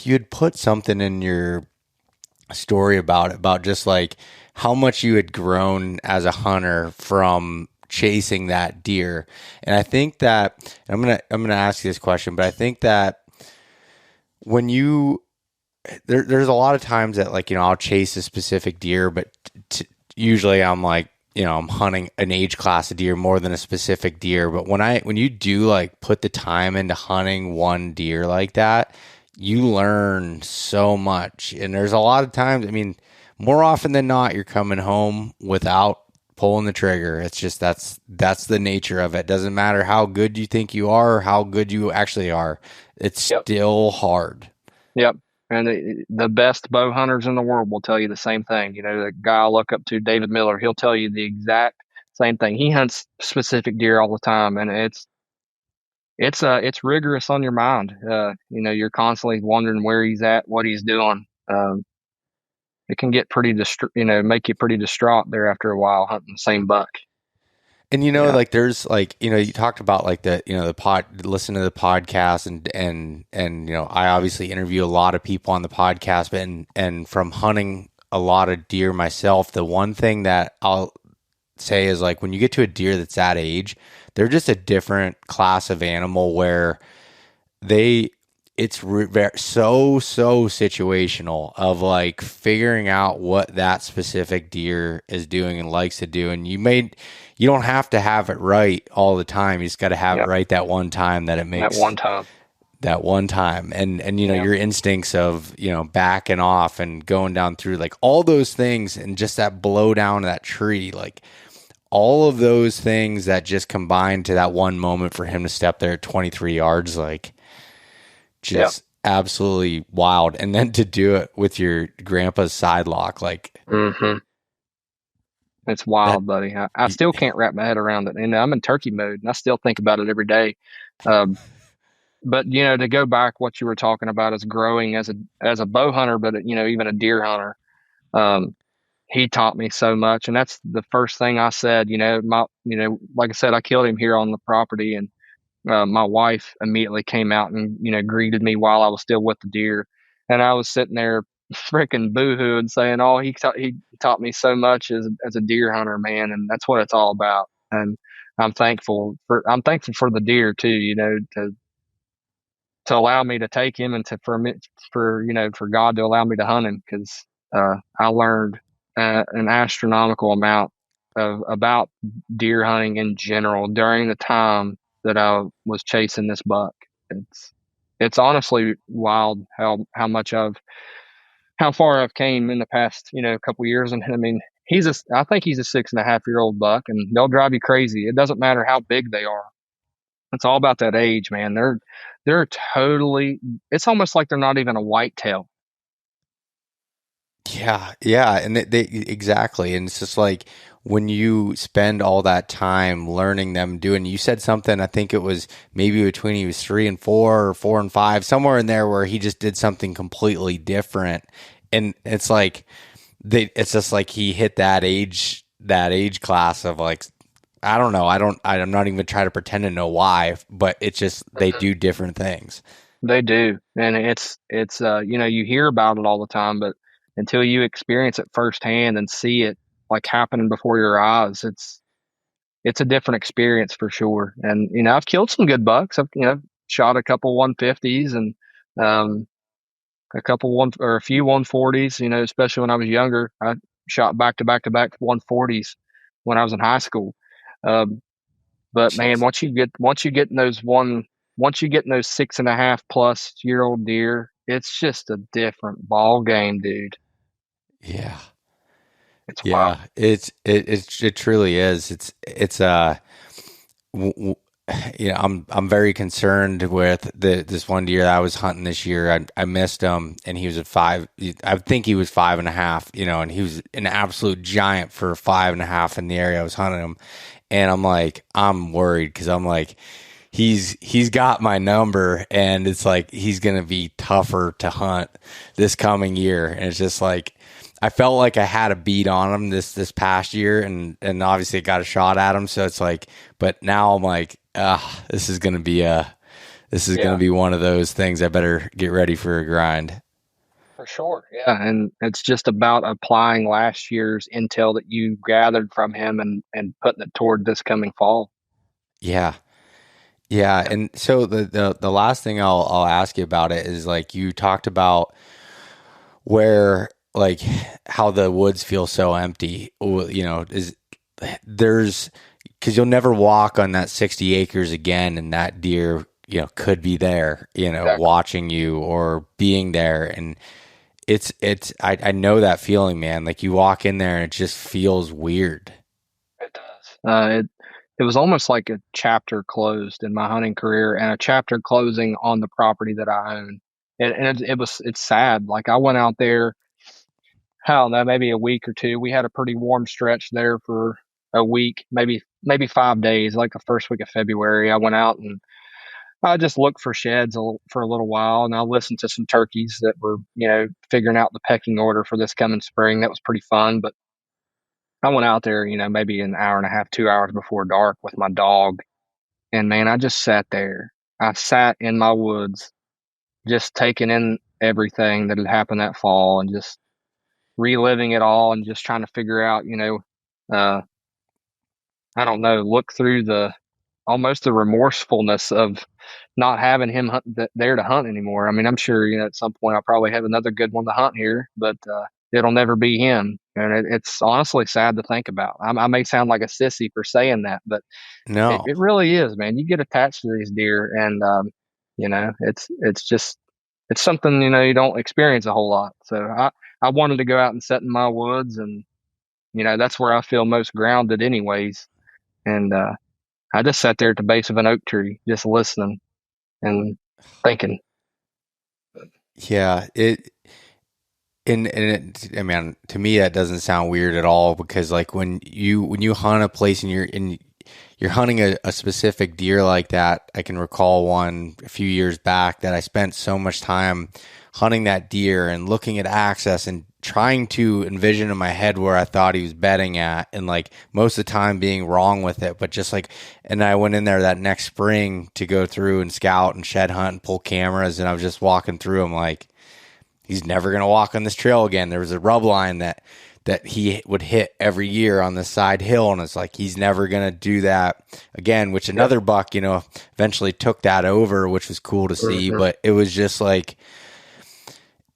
had put something in your story about just like how much you had grown as a hunter from chasing that deer. And I think that I'm gonna ask you this question, but I think that when you there's a lot of times that, like, I'll chase a specific deer, but usually I'm like, I'm hunting an age class of deer more than a specific deer. But when you do like put the time into hunting one deer like that, you learn so much. And there's a lot of times, I mean, more often than not, you're coming home without pulling the trigger. It's just, that's the nature of it. Doesn't matter how good you think you are or how good you actually are. It's still hard. Yep. And the best bow hunters in the world will tell you the same thing. The guy I look up to, David Miller, he'll tell you the exact same thing. He hunts specific deer all the time, and it's rigorous on your mind. You're constantly wondering where he's at, what he's doing. It can get pretty make you pretty distraught there after a while hunting the same buck. And like there's like, you talked about like listen to the podcast and I obviously interview a lot of people on the podcast, but and from hunting a lot of deer myself, the one thing that I'll say is, like, when you get to a deer that's that age, they're just a different class of animal where it's so situational of like figuring out what that specific deer is doing and likes to do. And you don't have to have it right all the time. You just got to have it right that one time that it makes that one time. And your instincts of, backing off and going down through, like, all those things, and just that blow down of that tree, like all of those things that just combine to that one moment for him to step there at 23 yards, like, just absolutely wild. And then to do it with your grandpa's sidelock, like, it's wild, buddy. I still can't wrap my head around it. And I'm in turkey mode, and I still think about it every day. But to go back, what you were talking about is growing as a bow hunter, but even a deer hunter. He taught me so much, and that's the first thing I said. Like I said, I killed him here on the property, and my wife immediately came out and greeted me while I was still with the deer, and I was sitting there freaking boohooing, saying, "Oh, he taught me so much as a deer hunter, man," and that's what it's all about. And I'm thankful for the deer too, to allow me to take him, and for God to allow me to hunt him, because I learned an astronomical amount about deer hunting in general during the time that I was chasing this buck. It's honestly wild how far I've came in the past couple years. And I mean, I think he's a 6.5-year-old buck, and they'll drive you crazy. It doesn't matter how big they are. It's all about that age, man. They're totally. It's almost like they're not even a whitetail. Yeah, and they exactly. And it's just like, when you spend all that time learning them, you said something, I think it was maybe between he was 3 and 4 or 4 and 5, somewhere in there, where he just did something completely different. And it's like, it's just like he hit that age class of, like, I don't know. I'm not even trying to pretend to know why, but it's just, they do different things. They do. And it's you hear about it all the time, but until you experience it firsthand and see it like happening before your eyes, it's a different experience for sure. And I've killed some good bucks. I've shot a couple 150s and a few 140s. Especially when I was younger, I shot back to back 140s when I was in high school. But man, once you get in those 6.5+ year-old deer, it's just a different ball game, dude. Yeah. It's wild. It truly is. I'm very concerned with this one deer that I was hunting this year. I missed him, and he was at 5. I think he was 5.5. And he was an absolute giant for 5.5 in the area I was hunting him. And I'm worried, because I'm like, he's got my number, and it's like, he's gonna be tougher to hunt this coming year. And it's just like, I felt like I had a beat on him this past year, and obviously I got a shot at him. So it's like, but now I'm like, this is gonna be one of those things. I better get ready for a grind. For sure. Yeah. And it's just about applying last year's intel that you gathered from him and putting it toward this coming fall. Yeah. Yeah. And so the last thing I'll ask you about it is like you talked about where like how the woods feel so empty, you know, is there's because you'll never walk on that 60 acres again, and that deer, you know, could be there, you know, Exactly. watching you or being there. And I know that feeling, man. Like you walk in there and it just feels weird. It does. It was almost like a chapter closed in my hunting career and a chapter closing on the property that I own. And it's sad. Like I went out there, I don't know, maybe a week or two. We had a pretty warm stretch there for a week, maybe 5 days, like the first week of February. I went out and I just looked for sheds for a little while, and I listened to some turkeys that were, figuring out the pecking order for this coming spring. That was pretty fun. But I went out there, maybe an hour and a half, 2 hours before dark with my dog, and man, I just sat there. I sat in my woods, just taking in everything that had happened that fall, and just reliving it all, and just trying to figure out, uh, I don't know, look through almost the remorsefulness of not having him there to hunt anymore. I mean, I'm sure, at some point I'll probably have another good one to hunt here, but it'll never be him. And it's honestly sad to think about. I may sound like a sissy for saying that, but it, No, it really is, man. You get attached to these deer, and it's just it's something you don't experience a whole lot. So I wanted to go out and sit in my woods, and that's where I feel most grounded, anyways. And I just sat there at the base of an oak tree, just listening and thinking. yeah, I mean, to me, that doesn't sound weird at all because like when you hunt a place and you're hunting a specific deer like that, I can recall one a few years back that I spent so much time hunting that deer and looking at access and trying to envision in my head where I thought he was bedding at, and like most of the time being wrong with it, but just like, and I went in there that next spring to go through and scout and shed hunt and pull cameras, and I was just walking through. I'm like, he's never going to walk on this trail again. There was a rub line that he would hit every year on the side hill, and it's like he's never going to do that again, which another buck, eventually took that over, which was cool to see. But it was just like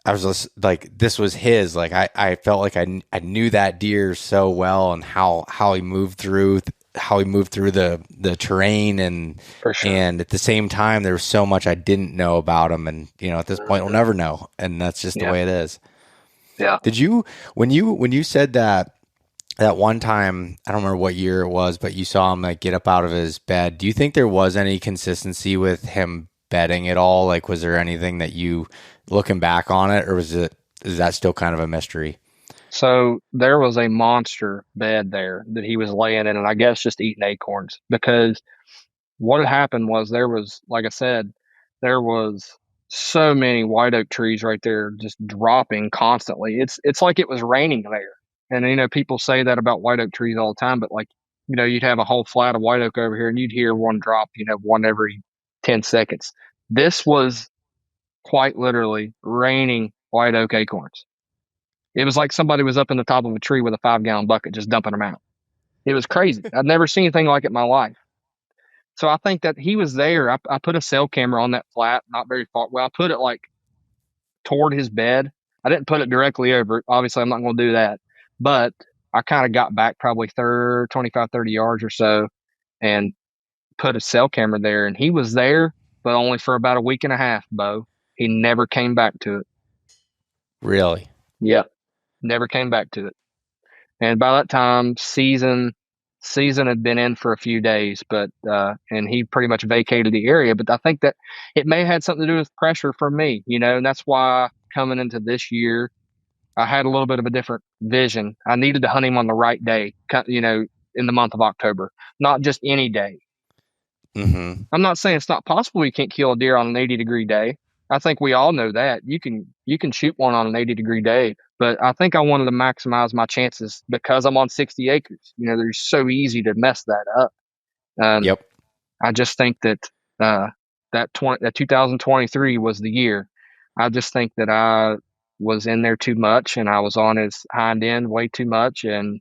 I was just like, this was his. Like I felt like I knew that deer so well, and how he moved through the terrain, and For sure. and at the same time there was so much I didn't know about him, and at this point we'll never know, and that's just the way it is. Yeah. Did you when you said that one time, I don't remember what year it was, but you saw him like get up out of his bed, do you think there was any consistency with him bedding at all? Like, was there anything that you, looking back on it, or is that still kind of a mystery? So there was a monster bed there that he was laying in, and I guess just eating acorns, because what had happened was there was, like I said, there was so many white oak trees right there just dropping constantly. It's like it was raining there. And people say that about white oak trees all the time, but like, you'd have a whole flat of white oak over here and you'd hear one drop, one every 10 seconds. This was quite literally raining white oak acorns. It was like somebody was up in the top of a tree with a 5-gallon bucket just dumping them out. It was crazy. I'd never seen anything like it in my life. So I think that he was there. I put a cell camera on that flat, not very far. Well, I put it like toward his bed. I didn't put it directly over it. Obviously, I'm not going to do that. But I kind of got back probably 25, 30 yards or so and put a cell camera there. And he was there, but only for about a week and a half, Beau. He never came back to it. Really? Yeah, never came back to it. And by that time, season had been in for a few days, but and he pretty much vacated the area. But I think that it may have had something to do with pressure from me, and that's why coming into this year, I had a little bit of a different vision. I needed to hunt him on the right day, in the month of October, not just any day. Mm-hmm. I'm not saying it's not possible you can't kill a deer on an 80-degree day. I think we all know that you can shoot one on an 80-degree day, but I think I wanted to maximize my chances because I'm on 60 acres. They're so easy to mess that up. Yep. I just think that that 2023 was the year. I just think that was in there too much, and I was on his hind end way too much, and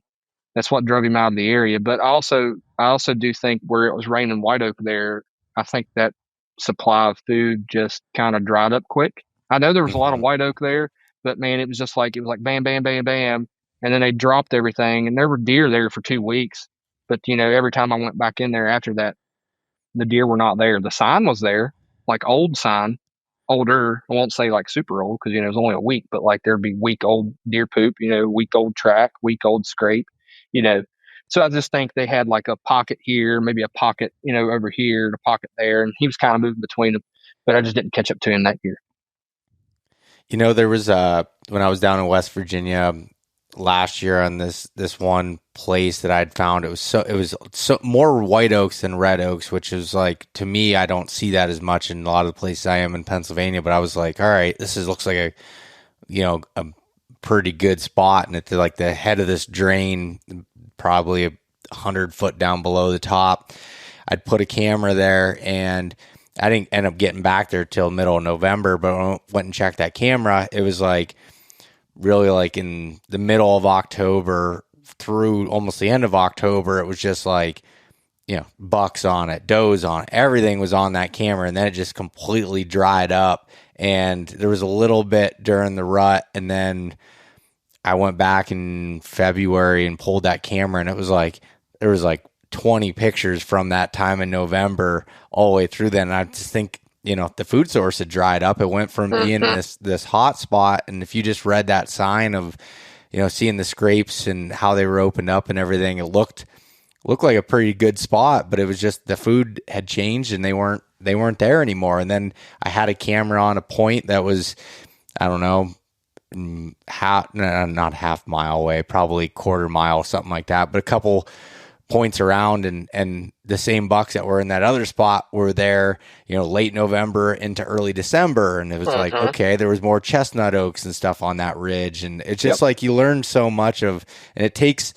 that's what drove him out of the area. But I also do think where it was raining white oak there, I think that supply of food just kind of dried up quick. I know there was a lot of Mm-hmm. white oak there, but man, it was just like, it was like bam, bam, bam, bam. And then they dropped everything, and there were deer there for 2 weeks. But, every time I went back in there after that, the deer were not there. The sign was there, like old sign, older. I won't say like super old because it was only a week, but like there'd be week old deer poop, week old track, week old scrape, you know. So I just think they had like a pocket here, maybe a pocket, over here, and a pocket there, and he was kind of moving between them. But I just didn't catch up to him that year. There was when I was down in West Virginia last year on this one place that I'd found, it was so more white oaks than red oaks, which is like, to me, I don't see that as much in a lot of the places I am in Pennsylvania, but I was like, all right, looks like a pretty good spot, and it's like the head of this drain, probably 100 foot down below the top. I'd put a camera there, and I didn't end up getting back there till middle of November, but when I went and checked that camera, it was like really like in the middle of October through almost the end of October. It was just like, bucks on it, does on it, everything was on that camera. And then it just completely dried up. And there was a little bit during the rut. And then I went back in February and pulled that camera, and it was like, there was like 20 pictures from that time in November all the way through then. And I just think, the food source had dried up. It went from being this hot spot. And if you just read that sign of, seeing the scrapes and how they were opened up and everything, it looked like a pretty good spot, but it was just the food had changed and they weren't there anymore. And then I had a camera on a point that was, I don't know, not half mile away, probably quarter mile, something like that, but a couple points around, and the same bucks that were in that other spot were there, late November into early December. And it was like, okay, there was more chestnut oaks and stuff on that ridge. And it's just like, you learn so much and it takes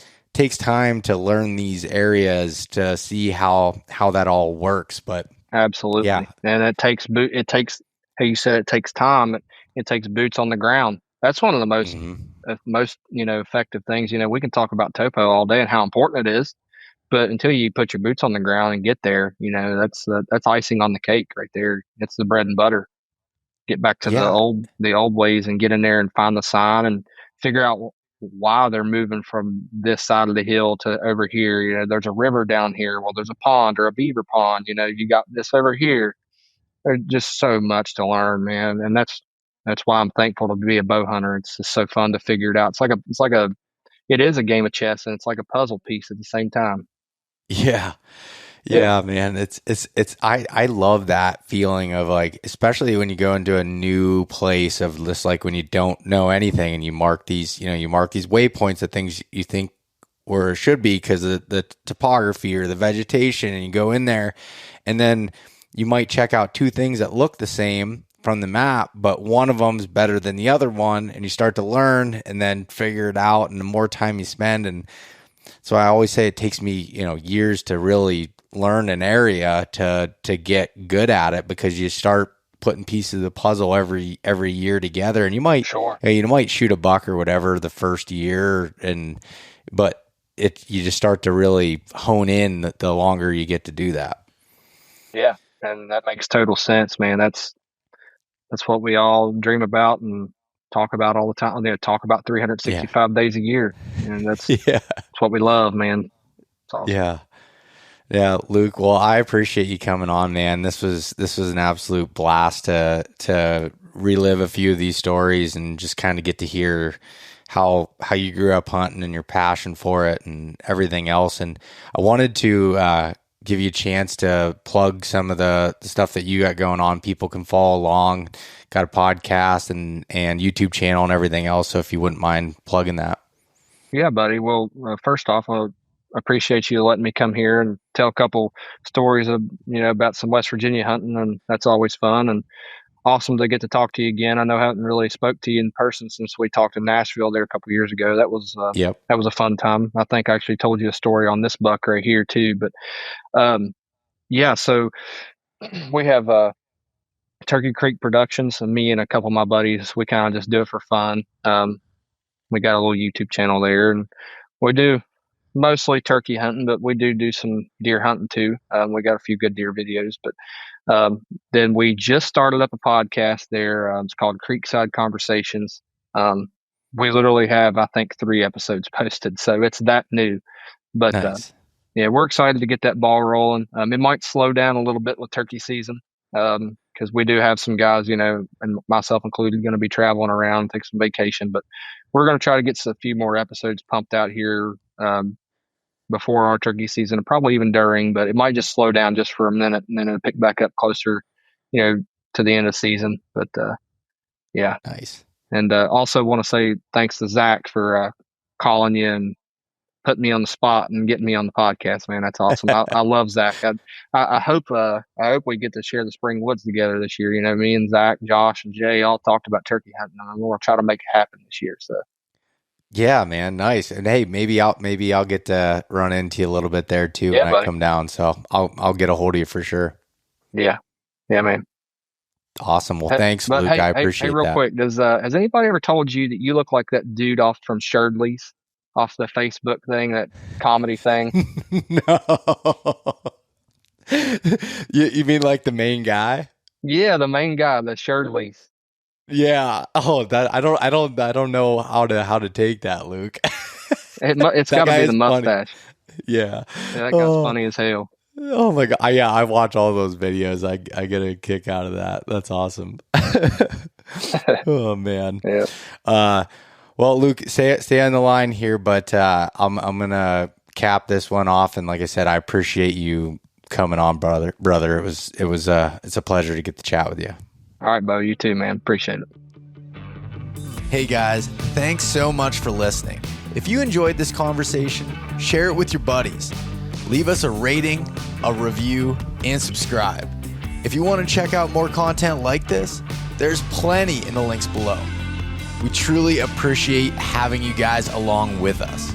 time to learn these areas to see how that all works. But Absolutely. Yeah. And it takes, how you said, it takes time. It takes boots on the ground. That's one of the most, effective things. We can talk about topo all day and how important it is, but until you put your boots on the ground and get there, that's icing on the cake right there. It's the bread and butter. Get back to Yeah. the old ways and get in there and find the sign and figure out why they're moving from this side of the hill to over here. There's a river down here. Well, there's a pond or a beaver pond. You got this over here. There's just so much to learn, man, and that's why I'm thankful to be a bow hunter. It's just so fun to figure it out. It is a game of chess, and it's like a puzzle piece at the same time. Yeah. Yeah, man. I love that feeling of like, especially when you go into a new place of just like when you don't know anything and you mark these waypoints of things you think where it should be because of the topography or the vegetation, and you go in there and then you might check out two things that look the same from the map, but one of them's better than the other one, and you start to learn and then figure it out, and the more time you spend. And so I always say it takes me, years to really learn an area to get good at it, because you start putting pieces of the puzzle every year together, and you might shoot a buck or whatever the first year, but you just start to really hone in the longer you get to do that. Yeah, and that makes total sense, man. That's what we all dream about and talk about all the time. Talk about 365 days a year, and that's what we love, man. Awesome. Yeah, Luke. Well, I appreciate you coming on, man. This was an absolute blast to relive a few of these stories and just kind of get to hear how you grew up hunting and your passion for it and everything else. And I wanted to give you a chance to plug some of the stuff that you got going on. People can follow along. Got a podcast and YouTube channel and everything else. So if you wouldn't mind plugging that. Yeah, buddy. Well, first off, I appreciate you letting me come here and tell a couple stories of, about some West Virginia hunting, and that's always fun and awesome to get to talk to you again. I know I haven't really spoke to you in person since we talked in Nashville there a couple years ago. That was a fun time. I think I actually told you a story on this buck right here too, but so we have Turkey Creek Productions, and me and a couple of my buddies, we kind of just do it for fun. We got a little YouTube channel there, and we do mostly turkey hunting, but we do some deer hunting too. We got a few good deer videos, but then we just started up a podcast there. It's called Creekside Conversations. We literally have, I think, 3 episodes posted, so it's that new. But Nice. yeah, we're excited to get that ball rolling. It might slow down a little bit with turkey season, because we do have some guys, and myself included, going to be traveling around, take some vacation. But we're going to try to get a few more episodes pumped out here before our turkey season, and probably even during. But it might just slow down just for a minute, and then it'll pick back up closer, to the end of the season. But yeah. Nice. And also want to say thanks to Zach for calling you and putting me on the spot and getting me on the podcast, man. That's awesome. I love Zach. I hope we get to share the spring woods together this year. Me and Zach, Josh, and Jay all talked about turkey hunting, and I'm going to try to make it happen this year. So Yeah, man. Nice. And hey, maybe I'll get to run into you a little bit there too when I come down. So I'll get a hold of you for sure. Yeah, man. Awesome. Well, thanks, Luke. I appreciate that. Hey, real quick, has anybody ever told you that you look like that dude off from Sherdley's, off the Facebook thing, that comedy thing? No. You mean like the main guy? Yeah, the main guy, the Sherdley's. Yeah. Oh, that I don't know how to take that, Luke. It's got to be the mustache. Funny. Yeah. That guy's funny as hell. Oh my God. Yeah, I watch all those videos. I get a kick out of that. That's awesome. Oh man. Yeah. Well, Luke, stay on the line here, but I'm gonna cap this one off. And like I said, I appreciate you coming on, brother. It's a pleasure to get to chat with you. All right, Beau, you too, man. Appreciate it. Hey guys, thanks so much for listening. If you enjoyed this conversation, share it with your buddies. Leave us a rating, a review, and subscribe. If you want to check out more content like this, there's plenty in the links below. We truly appreciate having you guys along with us.